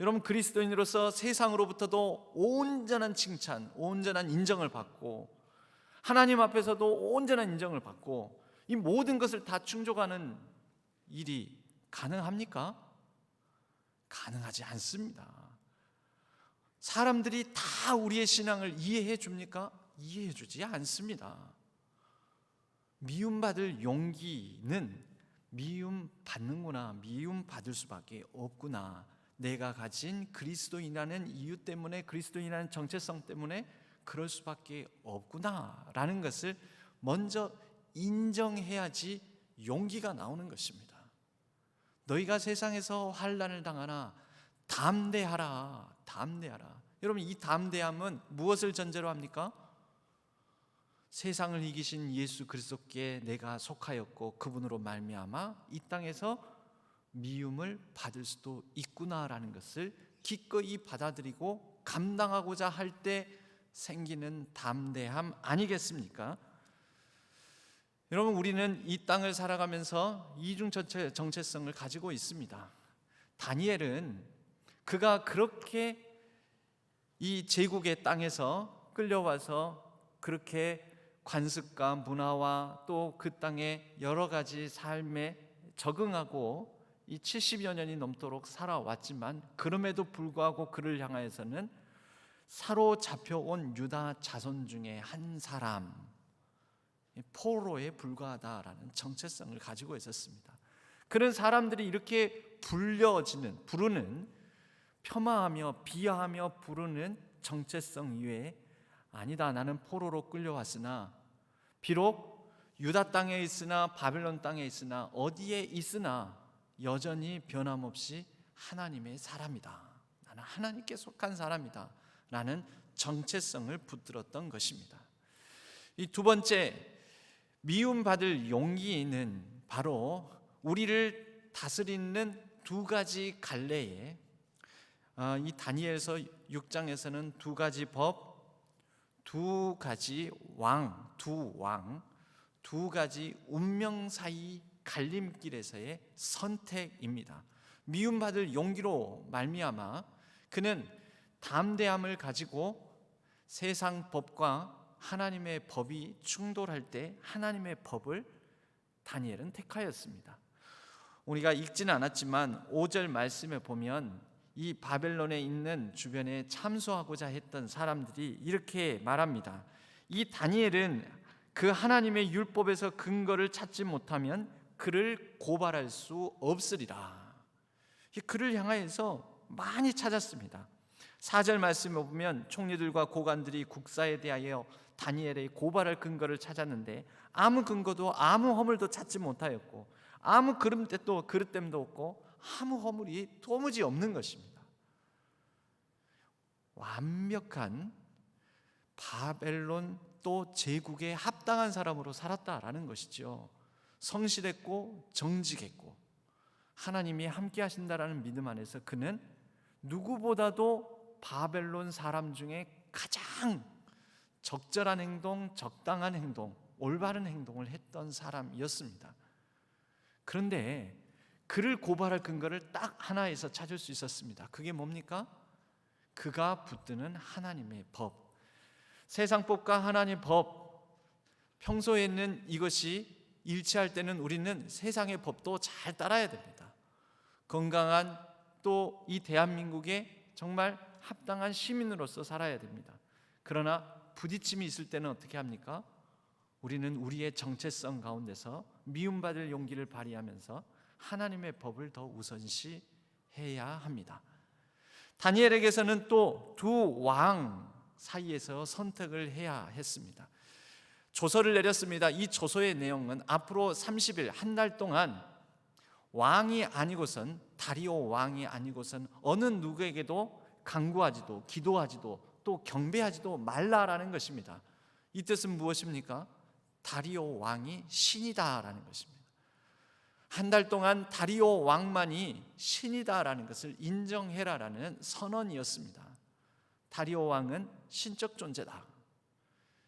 여러분, 그리스도인으로서 세상으로부터도 온전한 칭찬, 온전한 인정을 받고 하나님 앞에서도 온전한 인정을 받고 이 모든 것을 다 충족하는 일이 가능합니까? 가능하지 않습니다. 사람들이 다 우리의 신앙을 이해해 줍니까? 이해해 주지 않습니다. 미움받을 용기는 미움받는구나, 미움받을 수밖에 없구나, 내가 가진 그리스도인이라는 이유 때문에, 그리스도인이라는 정체성 때문에 그럴 수밖에 없구나라는 것을 먼저 인정해야지 용기가 나오는 것입니다. 너희가 세상에서 환난을 당하나 담대하라, 담대하라. 여러분, 이 담대함은 무엇을 전제로 합니까? 세상을 이기신 예수 그리스도께 내가 속하였고 그분으로 말미암아 이 땅에서 미움을 받을 수도 있구나라는 것을 기꺼이 받아들이고 감당하고자 할 때 생기는 담대함 아니겠습니까? 여러분, 우리는 이 땅을 살아가면서 이중 정체성을 가지고 있습니다. 다니엘은 그가 그렇게 이 제국의 땅에서 끌려와서 그렇게 관습과 문화와 또 그 땅의 여러 가지 삶에 적응하고 이 70여 년이 넘도록 살아왔지만, 그럼에도 불구하고 그를 향하여서는 사로잡혀온 유다 자손 중에 한 사람, 포로에 불과하다라는 정체성을 가지고 있었습니다. 그런 사람들이 이렇게 부르는, 폄하하며 비하하며 부르는 정체성 이외에, 아니다, 나는 포로로 끌려왔으나 비록 유다 땅에 있으나 바벨론 땅에 있으나 어디에 있으나 여전히 변함없이 하나님의 사람이다, 나는 하나님께 속한 사람이다 라는 정체성을 붙들었던 것입니다. 이 두 번째, 미움받을 용기는 바로 우리를 다스리는 두 가지 갈래에, 이 다니엘서 6장에서는 두 가지 법, 두 가지 왕, 두 가지 운명 사이 갈림길에서의 선택입니다. 미움받을 용기로 말미암아 그는 담대함을 가지고 세상 법과 하나님의 법이 충돌할 때 하나님의 법을 다니엘은 택하였습니다. 우리가 읽지는 않았지만 5절 말씀에 보면 이 바벨론에 있는 주변에 참수하고자 했던 사람들이 이렇게 말합니다. 이 다니엘은 그 하나님의 율법에서 근거를 찾지 못하면 그를 고발할 수 없으리라. 그를 향하여서 많이 찾았습니다. 4절 말씀에 보면 총리들과 고관들이 국사에 대하여 다니엘의 고발할 근거를 찾았는데 아무 근거도 아무 허물도 찾지 못하였고 아무 그릇됨도 없고 아무 허물이 도무지 없는 것입니다. 완벽한 바벨론 또 제국에 합당한 사람으로 살았다라는 것이죠. 성실했고 정직했고 하나님이 함께 하신다라는 믿음 안에서 그는 누구보다도 바벨론 사람 중에 가장 적절한 행동, 적당한 행동, 올바른 행동을 했던 사람이었습니다. 그런데 그를 고발할 근거를 딱 하나에서 찾을 수 있었습니다. 그게 뭡니까? 그가 붙드는 하나님의 법, 세상법과 하나님의 법. 평소에는 이것이 일치할 때는 우리는 세상의 법도 잘 따라야 됩니다. 건강한 또 이 대한민국에 정말 합당한 시민으로서 살아야 됩니다. 그러나 부딪힘이 있을 때는 어떻게 합니까? 우리는 우리의 정체성 가운데서 미움받을 용기를 발휘하면서 하나님의 법을 더 우선시해야 합니다. 다니엘에게서는 또 두 왕 사이에서 선택을 해야 했습니다. 조서를 내렸습니다. 이 조서의 내용은 앞으로 30일, 한 달 동안 왕이 아니고선, 다리오 왕이 아니고선 어느 누구에게도 간구하지도 기도하지도 또 경배하지도 말라라는 것입니다. 이 뜻은 무엇입니까? 다리오 왕이 신이다라는 것입니다. 한 달 동안 다리오 왕만이 신이다라는 것을 인정해라라는 선언이었습니다. 다리오 왕은 신적 존재다.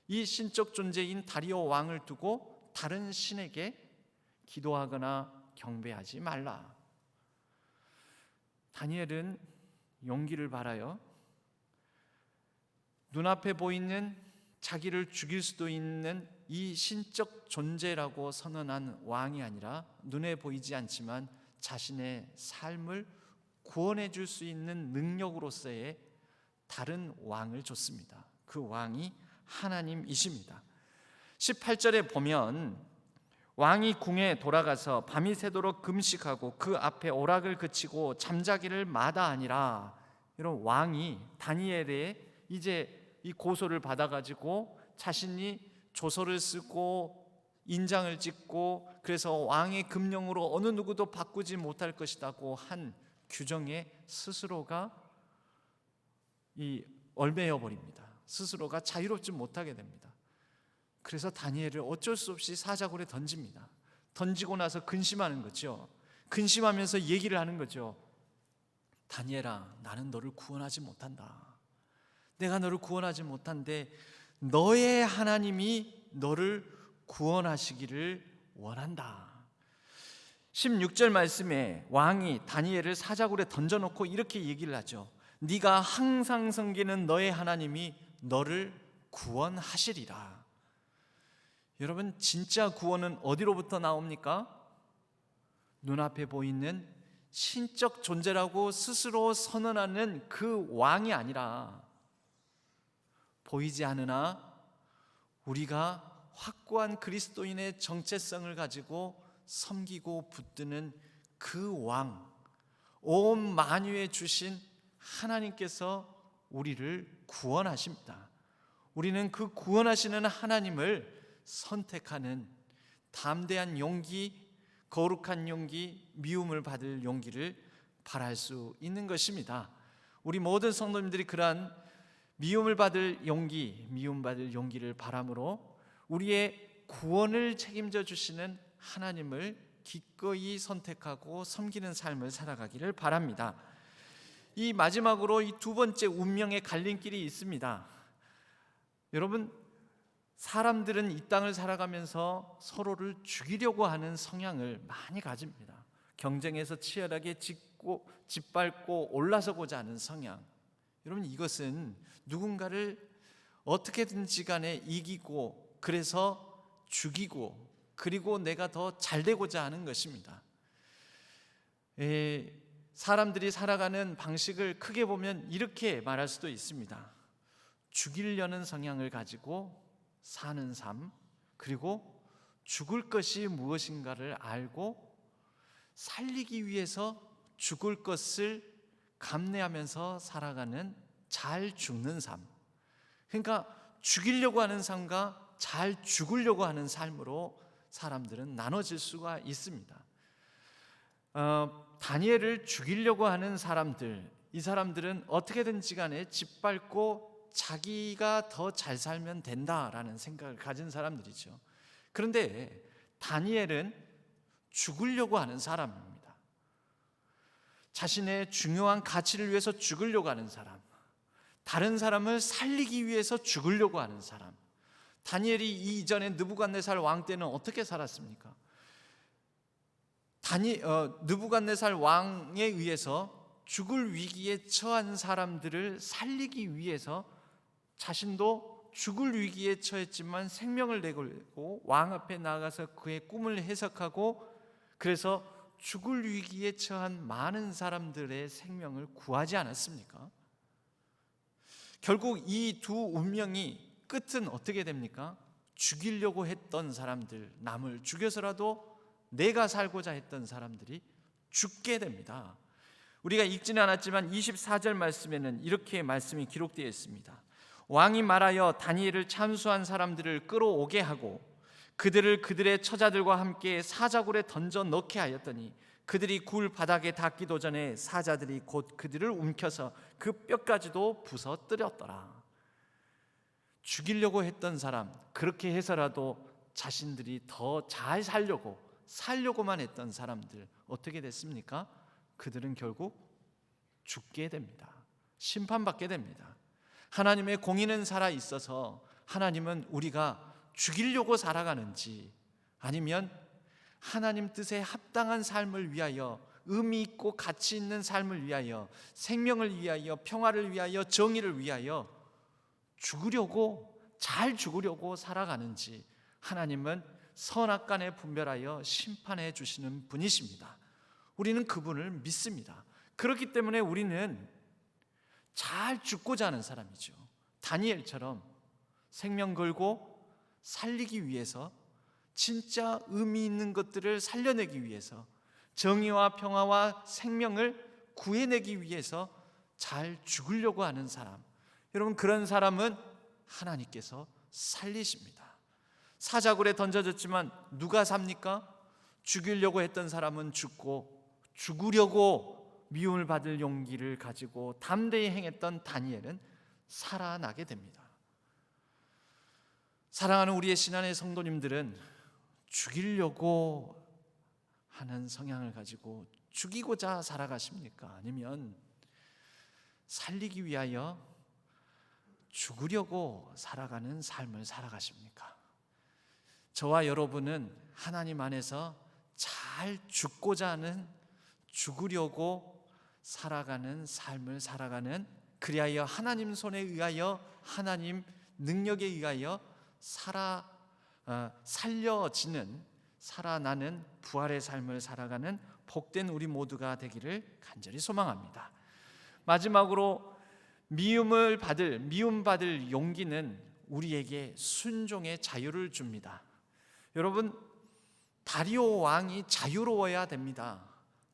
이 신적 존재인 다리오 왕을 두고 다른 신에게 기도하거나 경배하지 말라. 다니엘은 용기를 발하여 눈앞에 보이는 자기를 죽일 수도 있는 이 신적 존재라고 선언한 왕이 아니라 눈에 보이지 않지만 자신의 삶을 구원해 줄 수 있는 능력으로서의 다른 왕을 줬습니다. 그 왕이 하나님이십니다. 18절에 보면 왕이 궁에 돌아가서 밤이 새도록 금식하고 그 앞에 오락을 그치고 잠자기를 마다하니라. 이런 왕이 다니엘의 이제 이 고소를 받아가지고 자신이 조서를 쓰고 인장을 찍고 그래서 왕의 금령으로 어느 누구도 바꾸지 못할 것이라고 한 규정에 스스로가 얽매여 버립니다. 스스로가 자유롭지 못하게 됩니다. 그래서 다니엘을 어쩔 수 없이 사자굴에 던집니다. 던지고 나서 근심하는 거죠. 근심하면서 얘기를 하는 거죠. 다니엘아, 나는 너를 구원하지 못한다. 내가 너를 구원하지 못한데 너의 하나님이 너를 구원하시기를 원한다. 16절 말씀에 왕이 다니엘을 사자굴에 던져놓고 이렇게 얘기를 하죠. 네가 항상 섬기는 너의 하나님이 너를 구원하시리라. 여러분, 진짜 구원은 어디로부터 나옵니까? 눈앞에 보이는 신적 존재라고 스스로 선언하는 그 왕이 아니라 보이지 않으나 우리가 확고한 그리스도인의 정체성을 가지고 섬기고 붙드는 그 왕, 온 만유에 주신 하나님께서 우리를 구원하십니다. 우리는 그 구원하시는 하나님을 선택하는 담대한 용기, 거룩한 용기, 미움을 받을 용기를 바랄 수 있는 것입니다. 우리 모든 성도님들이 그러한 미움을 받을 용기, 미움받을 용기를 바람으로 우리의 구원을 책임져 주시는 하나님을 기꺼이 선택하고 섬기는 삶을 살아가기를 바랍니다. 이 마지막으로 이 두 번째 운명의 갈림길이 있습니다. 여러분, 사람들은 이 땅을 살아가면서 서로를 죽이려고 하는 성향을 많이 가집니다. 경쟁에서 치열하게 짓밟고 올라서고자 하는 성향. 여러분, 이것은 누군가를 어떻게든지 간에 이기고 그래서 죽이고 그리고 내가 더 잘되고자 하는 것입니다. 사람들이 살아가는 방식을 크게 보면 이렇게 말할 수도 있습니다. 죽이려는 성향을 가지고 사는 삶, 그리고 죽을 것이 무엇인가를 알고 살리기 위해서 죽을 것을 감내하면서 살아가는 잘 죽는 삶. 그러니까 죽이려고 하는 삶과 잘 죽으려고 하는 삶으로 사람들은 나눠질 수가 있습니다. 다니엘을 죽이려고 하는 사람들, 이 사람들은 어떻게든지 간에 짓밟고 자기가 더 잘 살면 된다라는 생각을 가진 사람들이죠. 그런데 다니엘은 죽으려고 하는 사람입니다. 자신의 중요한 가치를 위해서 죽으려고 하는 사람, 다른 사람을 살리기 위해서 죽으려고 하는 사람. 다니엘이 이전에 느부갓네살 왕 때는 어떻게 살았습니까? 느부갓네살 왕에 의해서 죽을 위기에 처한 사람들을 살리기 위해서 자신도 죽을 위기에 처했지만 생명을 내걸고 왕 앞에 나가서 그의 꿈을 해석하고, 그래서 죽을 위기에 처한 많은 사람들의 생명을 구하지 않았습니까? 결국 이 두 운명이 끝은 어떻게 됩니까? 죽이려고 했던 사람들, 남을 죽여서라도 내가 살고자 했던 사람들이 죽게 됩니다. 우리가 읽지는 않았지만 24절 말씀에는 이렇게 말씀이 기록되어 있습니다. 왕이 말하여 다니엘을 참수한 사람들을 끌어오게 하고 그들을 그들의 처자들과 함께 사자굴에 던져 넣게 하였더니 그들이 굴 바닥에 닿기도 전에 사자들이 곧 그들을 움켜서 그 뼈까지도 부서뜨렸더라. 죽이려고 했던 사람, 그렇게 해서라도 자신들이 더 잘 살려고만 했던 사람들 어떻게 됐습니까? 그들은 결국 죽게 됩니다. 심판받게 됩니다. 하나님의 공의는 살아 있어서 하나님은 우리가 죽이려고 살아가는지 아니면 하나님 뜻에 합당한 삶을 위하여, 의미 있고 가치 있는 삶을 위하여, 생명을 위하여, 평화를 위하여, 정의를 위하여 잘 죽으려고 살아가는지 하나님은 선악간에 분별하여 심판해 주시는 분이십니다. 우리는 그분을 믿습니다. 그렇기 때문에 우리는 잘 죽고자 하는 사람이죠. 다니엘처럼 생명 걸고 살리기 위해서, 진짜 의미 있는 것들을 살려내기 위해서, 정의와 평화와 생명을 구해내기 위해서 잘 죽으려고 하는 사람, 여러분, 그런 사람은 하나님께서 살리십니다. 사자굴에 던져졌지만 누가 삽니까? 죽이려고 했던 사람은 죽고, 죽으려고 미움을 받을 용기를 가지고 담대히 행했던 다니엘은 살아나게 됩니다. 사랑하는 우리의 신안의 성도님들은 죽이려고 하는 성향을 가지고 죽이고자 살아가십니까? 아니면 살리기 위하여 죽으려고 살아가는 삶을 살아가십니까? 저와 여러분은 하나님 안에서 잘 죽고자 하는, 죽으려고 살아가는 삶을 살아가는, 그리하여 하나님 손에 의하여, 하나님 능력에 의하여 살려지는, 살아나는 부활의 삶을 살아가는 복된 우리 모두가 되기를 간절히 소망합니다. 마지막으로 미움받을 용기는 우리에게 순종의 자유를 줍니다. 여러분, 다리오 왕이 자유로워야 됩니다.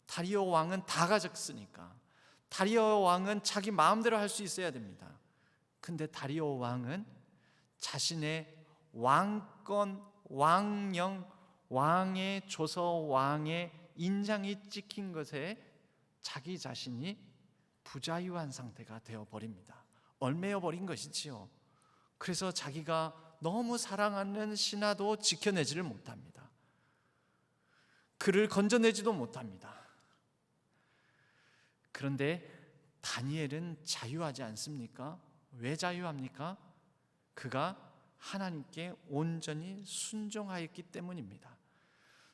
다리오 왕은 다 가졌으니까. 다리오 왕은 자기 마음대로 할 수 있어야 됩니다. 근데 다리오 왕은 자신의 왕권, 왕령, 왕의 조서, 왕의 인장이 찍힌 것에 자기 자신이 부자유한 상태가 되어버립니다. 얽매여버린 것이지요. 그래서 자기가 너무 사랑하는 신하도 지켜내지를 못합니다. 그를 건져내지도 못합니다. 그런데 다니엘은 자유하지 않습니까? 왜 자유합니까? 그가 하나님께 온전히 순종하였기 때문입니다.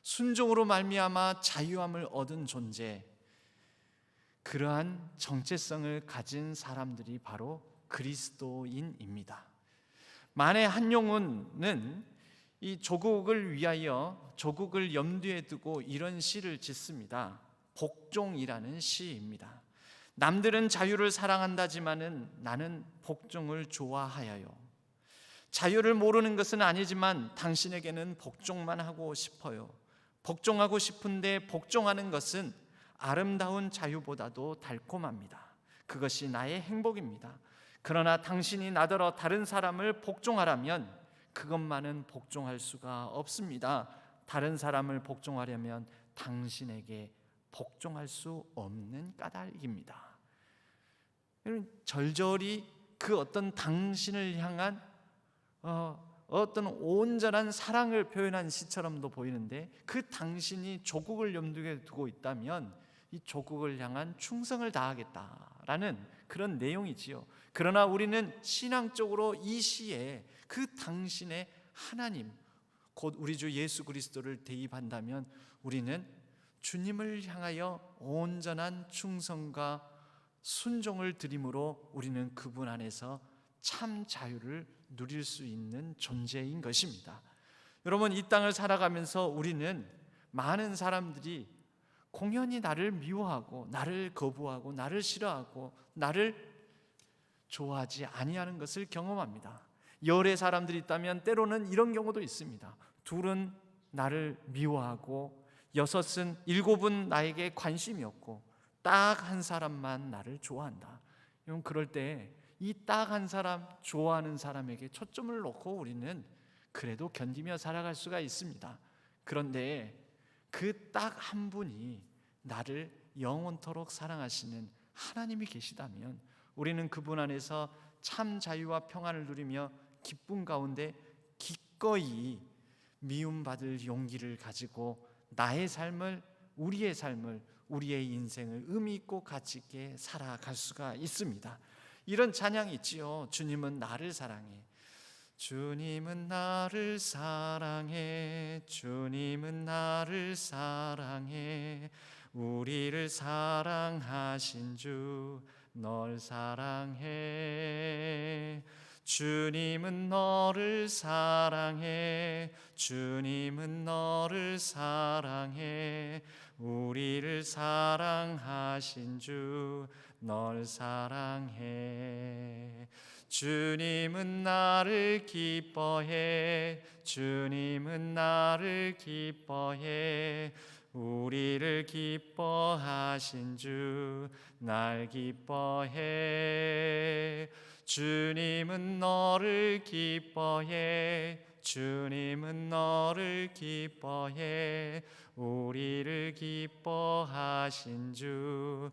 순종으로 말미암아 자유함을 얻은 존재, 그러한 정체성을 가진 사람들이 바로 그리스도인입니다. 만해 한용운은 이 조국을 위하여, 조국을 염두에 두고 이런 시를 짓습니다. 복종이라는 시입니다. 남들은 자유를 사랑한다지만은 나는 복종을 좋아하여요. 자유를 모르는 것은 아니지만 당신에게는 복종만 하고 싶어요. 복종하고 싶은데 복종하는 것은 아름다운 자유보다도 달콤합니다. 그것이 나의 행복입니다. 그러나 당신이 나더러 다른 사람을 복종하라면 그것만은 복종할 수가 없습니다. 다른 사람을 복종하려면 당신에게 복종할 수 없는 까닭입니다. 절절히 그 어떤 당신을 향한 어떤 온전한 사랑을 표현한 시처럼도 보이는데, 그 당신이 조국을 염두에 두고 있다면 이 조국을 향한 충성을 다하겠다라는 그런 내용이지요. 그러나 우리는 신앙적으로 이 시에 그 당신의 하나님, 곧 우리 주 예수 그리스도를 대입한다면 우리는 주님을 향하여 온전한 충성과 순종을 드림으로 우리는 그분 안에서 참 자유를 누릴 수 있는 존재인 것입니다. 여러분, 이 땅을 살아가면서 우리는 많은 사람들이 공연히 나를 미워하고 나를 거부하고 나를 싫어하고 나를 좋아하지 아니하는 것을 경험합니다. 열의 사람들이 있다면 때로는 이런 경우도 있습니다. 둘은 나를 미워하고 일곱은 나에게 관심이 없고 딱 한 사람만 나를 좋아한다. 여러분, 그럴 때 이 딱 한 사람, 좋아하는 사람에게 초점을 놓고 우리는 그래도 견디며 살아갈 수가 있습니다. 그런데 그 딱 한 분이 나를 영원토록 사랑하시는 하나님이 계시다면 우리는 그분 안에서 참 자유와 평안을 누리며 기쁨 가운데 기꺼이 미움받을 용기를 가지고 나의 삶을, 우리의 삶을, 우리의 인생을 의미 있고 가치 있게 살아갈 수가 있습니다. 이런 찬양이 있지요. 주님은 나를 사랑해. 주님은 나를 사랑해. 주님은 나를 사랑해. 우리를 사랑하신 주 널 사랑해. 주님은 너를 사랑해. 주님은 너를 사랑해. 우리를 사랑하신 주 널 사랑해. 주님은 나를 기뻐해. 주님은 나를 기뻐해. 우리를 기뻐하신 주 날 기뻐해. 주님은 너를 기뻐해. 주님은 너를 기뻐해. 우리를 기뻐하신 주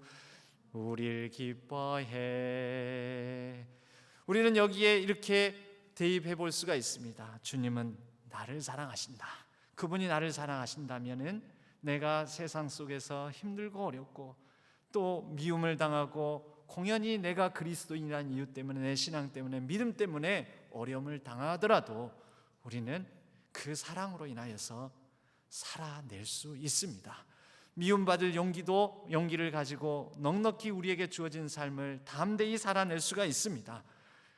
우리를 기뻐해. 우리는 여기에 이렇게 대입해 볼 수가 있습니다. 주님은 나를 사랑하신다. 그분이 나를 사랑하신다면은 내가 세상 속에서 힘들고 어렵고 또 미움을 당하고 공연히 내가 그리스도인이라는 이유 때문에, 내 신앙 때문에, 믿음 때문에 어려움을 당하더라도 우리는 그 사랑으로 인하여서 살아낼 수 있습니다. 미움받을 용기를 가지고 넉넉히 우리에게 주어진 삶을 담대히 살아낼 수가 있습니다.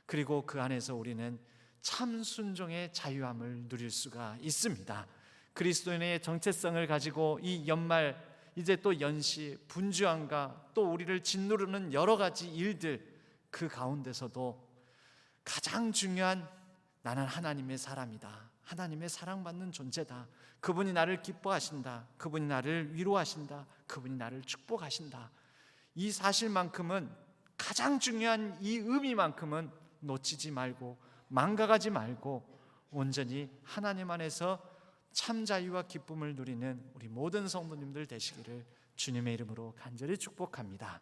그리고 그 안에서 우리는 참 순종의 자유함을 누릴 수가 있습니다. 그리스도인의 정체성을 가지고 이 연말, 이제 또 연시, 분주함과 또 우리를 짓누르는 여러 가지 일들, 그 가운데서도 가장 중요한, 나는 하나님의 사람이다, 하나님의 사랑받는 존재다, 그분이 나를 기뻐하신다, 그분이 나를 위로하신다, 그분이 나를 축복하신다, 이 사실만큼은, 가장 중요한 이 의미만큼은 놓치지 말고 망각하지 말고 온전히 하나님 안에서 참 자유와 기쁨을 누리는 우리 모든 성도님들 되시기를 주님의 이름으로 간절히 축복합니다.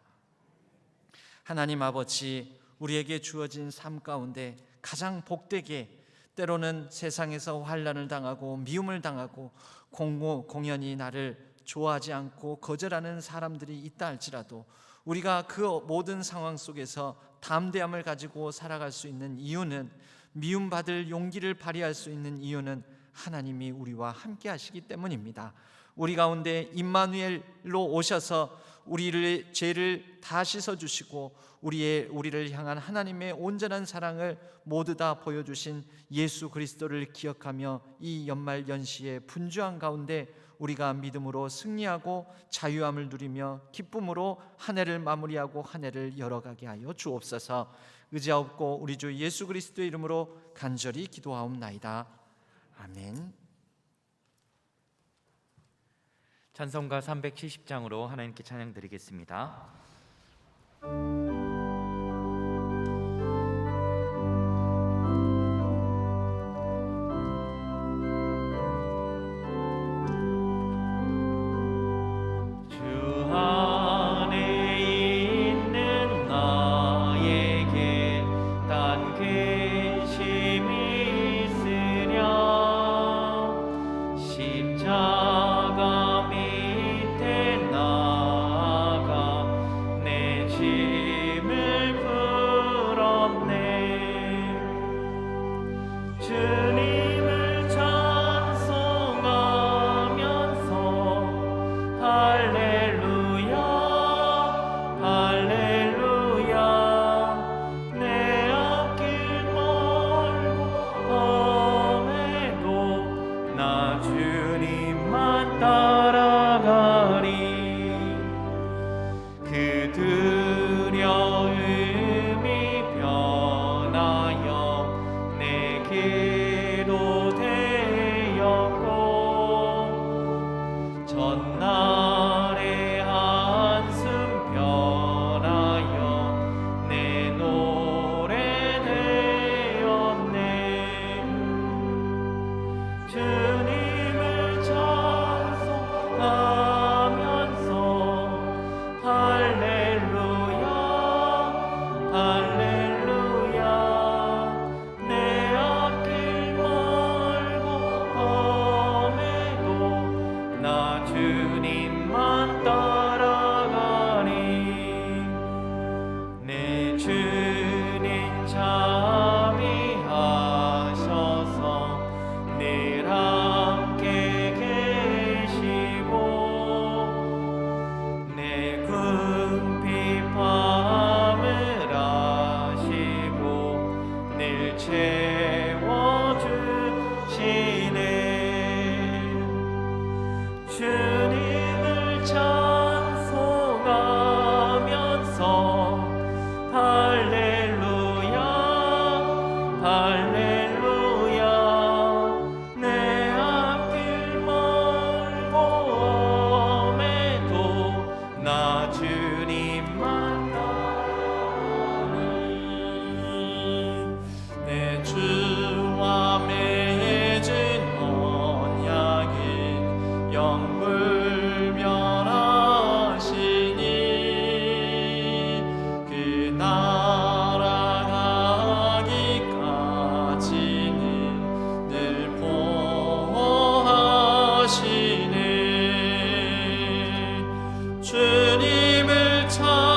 하나님 아버지, 우리에게 주어진 삶 가운데 가장 복되게, 때로는 세상에서 환난을 당하고 미움을 당하고 공연히 나를 좋아하지 않고 거절하는 사람들이 있다 할지라도 우리가 그 모든 상황 속에서 담대함을 가지고 살아갈 수 있는 이유는, 미움받을 용기를 발휘할 수 있는 이유는 하나님이 우리와 함께 하시기 때문입니다. 우리 가운데 임마누엘로 오셔서 우리를 죄를 다 씻어주시고 우리를 향한 하나님의 온전한 사랑을 모두 다 보여주신 예수 그리스도를 기억하며 이 연말 연시의 분주한 가운데 우리가 믿음으로 승리하고 자유함을 누리며 기쁨으로 한 해를 마무리하고 한 해를 열어가게 하여 주옵소서. 의지하옵고 우리 주 예수 그리스도의 이름으로 간절히 기도하옵나이다. 아멘. 찬송가 370장으로 하나님께 찬양 드리겠습니다. 주 안에 있는 나 따라가리. 그들여 음이 변하여 내게로 되었고 전날의 한숨 변하여 내 노래 되었네. 주님을 찬송하면서 할렐루야 할렐루야. 내 앞길 멀고 험해도 나 주님만 따라가리. 내 주님 자비하셔서 늘 함께 계시고 내 궁핍함을 아시고 늘 채워주시네. 주님을 찬송하면서 할렐루야 할렐루야. 내 앞길 멀고 험해도 나 주님만 따라가리. 내 주와 맺은 언약을 영불변하시니 그 날아가기까지는 늘 보호하시네. 주님을 찬송하면서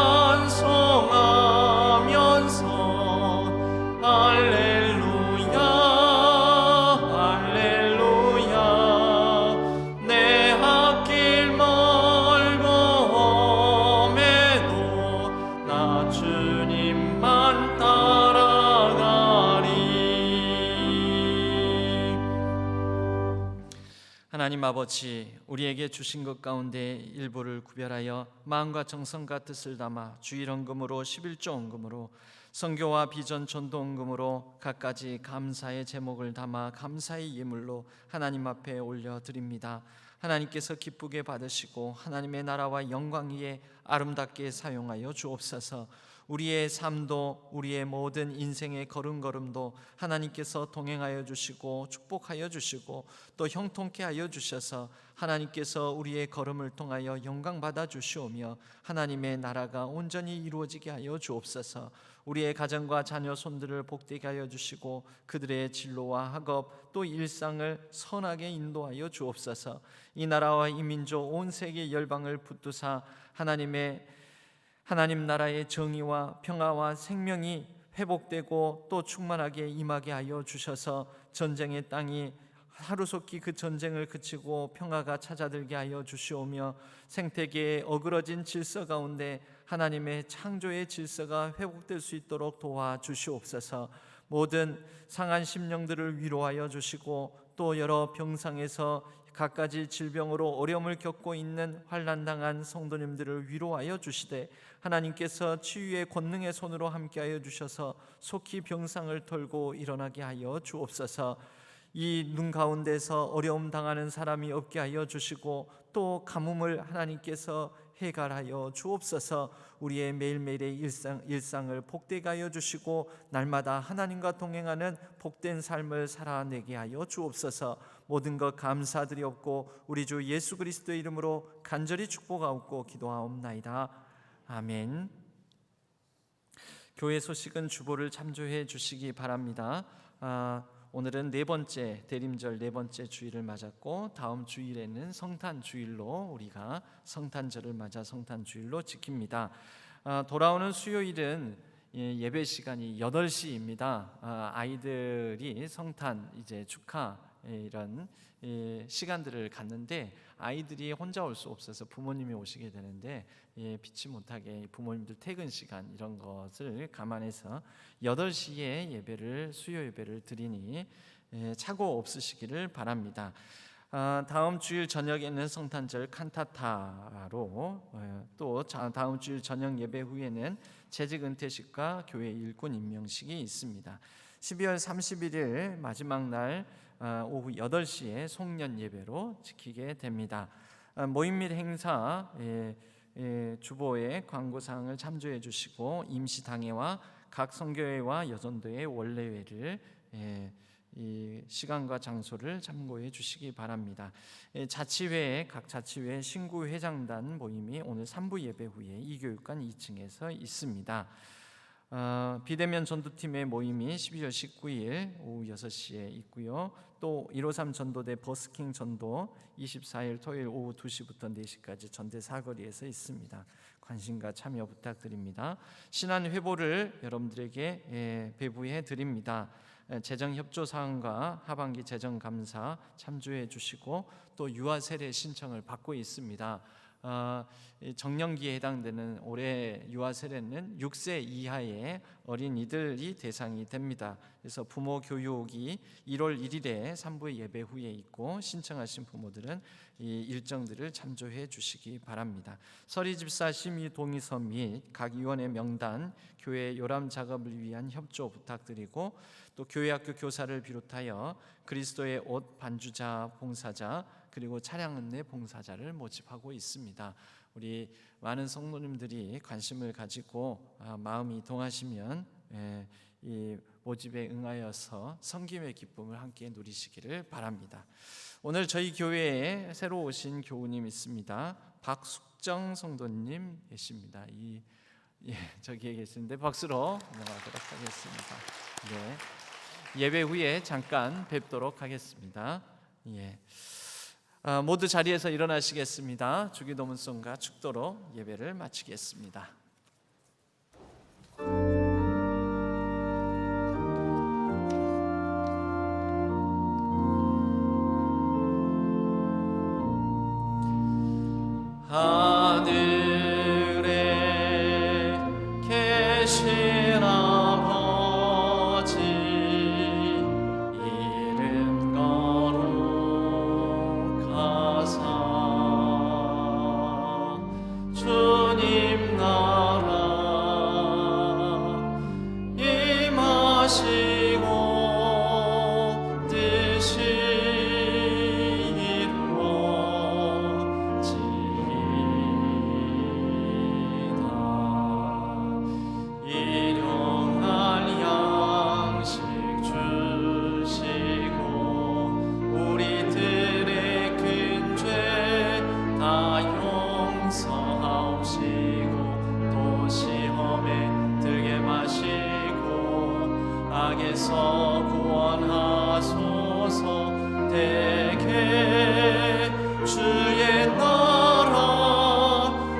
할렐루야 할렐루야. 내 앞길 멀고 험해도 나 주님만 따라가리. 하나님 아버지, 우리에게 주신 것 가운데 일부를 구별하여 마음과 정성과 뜻을 담아 주일헌금으로 11조 헌금으로 선교와 비전 전도 헌금으로 갖가지 감사의 제목을 담아 감사의 예물로 하나님 앞에 올려드립니다. 하나님께서 기쁘게 받으시고 하나님의 나라와 영광 위에 아름답게 사용하여 주옵소서. 우리의 삶도 우리의 모든 인생의 걸음걸음도 하나님께서 동행하여 주시고 축복하여 주시고 또 형통케 하여 주셔서 하나님께서 우리의 걸음을 통하여 영광 받아 주시오며 하나님의 나라가 온전히 이루어지게 하여 주옵소서. 우리의 가정과 자녀 손들을 복되게 하여 주시고 그들의 진로와 학업 또 일상을 선하게 인도하여 주옵소서. 이 나라와 이 민족 온 세계 열방을 붙드사 하나님 나라의 정의와 평화와 생명이 회복되고 또 충만하게 임하게 하여 주셔서 전쟁의 땅이 하루속히 그 전쟁을 그치고 평화가 찾아들게 하여 주시오며 생태계의 어그러진 질서 가운데 하나님의 창조의 질서가 회복될 수 있도록 도와주시옵소서. 모든 상한 심령들을 위로하여 주시고 또 여러 병상에서 갖가지 질병으로 어려움을 겪고 있는 환난당한 성도님들을 위로하여 주시되 하나님께서 치유의 권능의 손으로 함께하여 주셔서 속히 병상을 털고 일어나게 하여 주옵소서. 이 눈 가운데서 어려움 당하는 사람이 없게 하여 주시고 또 가뭄을 하나님께서 해결하여 주옵소서. 우리의 매일매일의 일상을 복되게 하여 주시고 날마다 하나님과 동행하는 복된 삶을 살아내게 하여 주옵소서. 모든 것 감사드리옵고 우리 주 예수 그리스도의 이름으로 간절히 축복하옵고 기도하옵나이다. 아멘. 교회 소식은 주보를 참조해 주시기 바랍니다. 오늘은 네 번째 대림절 네 번째 주일을 맞았고 다음 주일에는 성탄 주일로 우리가 성탄절을 맞아 성탄 주일로 지킵니다. 돌아오는 수요일은 예배 시간이 8시입니다. 아이들이 성탄 이제 축하 이런 시간들을 갖는데 아이들이 혼자 올 수 없어서 부모님이 오시게 되는데 피치 못하게 부모님들 퇴근 시간 이런 것을 감안해서 8시에 수요 예배를 드리니 착오 없으시기를 바랍니다. 다음 주일 저녁에는 성탄절 칸타타로 또 다음 주일 저녁 예배 후에는 재직 은퇴식과 교회 일꾼 임명식이 있습니다. 12월 31일 마지막 날 오후 8시에 송년 예배로 지키게 됩니다. 모임 및 행사 주보의 광고사항을 참조해 주시고 임시당회와 각 선교회와 여전도의 원래회를 이 시간과 장소를 참고해 주시기 바랍니다. 자치회 각 자치회 신구 회장단 모임이 오늘 3부 예배 후에 이교육관 2층에서 있습니다. 비대면 전도팀의 모임이 12월 19일 오후 6시에 있고요. 또 153 전도대 버스킹 전도 24일 토요일 오후 2시부터 4시까지 전대 사거리에서 있습니다. 관심과 참여 부탁드립니다. 신안 회보를 여러분들에게 배부해 드립니다. 재정 협조 사항과 하반기 재정 감사 참조해 주시고 또 유아 세례 신청을 받고 있습니다. 정년기에 해당되는 올해 유아 세례는 6세 이하의 어린이들이 대상이 됩니다. 그래서 부모 교육이 1월 1일에 3부 예배 후에 있고 신청하신 부모들은 이 일정들을 참조해 주시기 바랍니다. 서리집사 심의 동의서 및 각 위원회 명단, 교회 요람 작업을 위한 협조 부탁드리고 또 교회학교 교사를 비롯하여 그리스도의 옷 반주자 봉사자 그리고 차량 안내 봉사자를 모집하고 있습니다. 우리 많은 성도님들이 관심을 가지고 마음이 동하시면 이 모집에 응하여서 섬김의 기쁨을 함께 누리시기를 바랍니다. 오늘 저희 교회에 새로 오신 교우님 있습니다. 박숙정 성도님 계십니다. 저기에 계시는데 박수로 넘어가도록 하겠습니다. 예배 후에 잠깐 뵙도록 하겠습니다. 모두 자리에서 일어나시겠습니다. 주기도문송과 축도로 예배를 마치겠습니다. 하늘에 계신 아버지 이름 거룩하사 주님 나라 임하시고 뜻이 악에서 구원하소서. 대개 주의 나라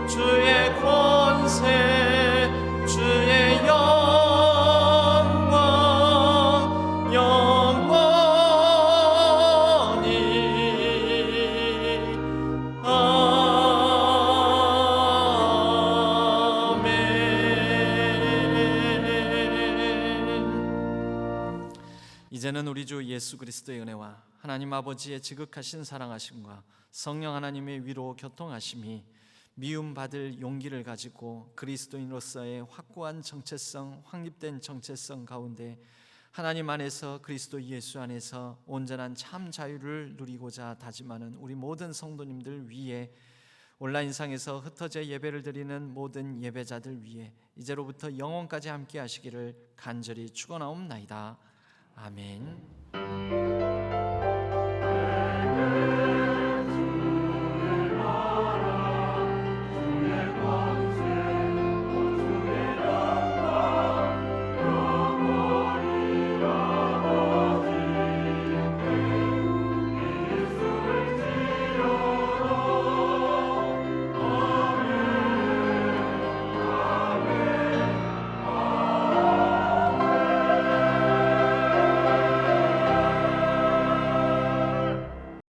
주의 권세 주의 영광 영원히 이제는 우리 주 예수 그리스도의 은혜와 하나님 아버지의 지극하신 사랑하심과 성령 하나님의 위로 교통하심이 미움받을 용기를 가지고 그리스도인으로서의 확고한 정체성, 확립된 정체성 가운데 하나님 안에서 그리스도 예수 안에서 온전한 참 자유를 누리고자 다짐하는 우리 모든 성도님들 위에 온라인상에서 흩어져 예배를 드리는 모든 예배자들 위에 이제로부터 영원까지 함께 하시기를 간절히 축원하옵나이다. 아멘.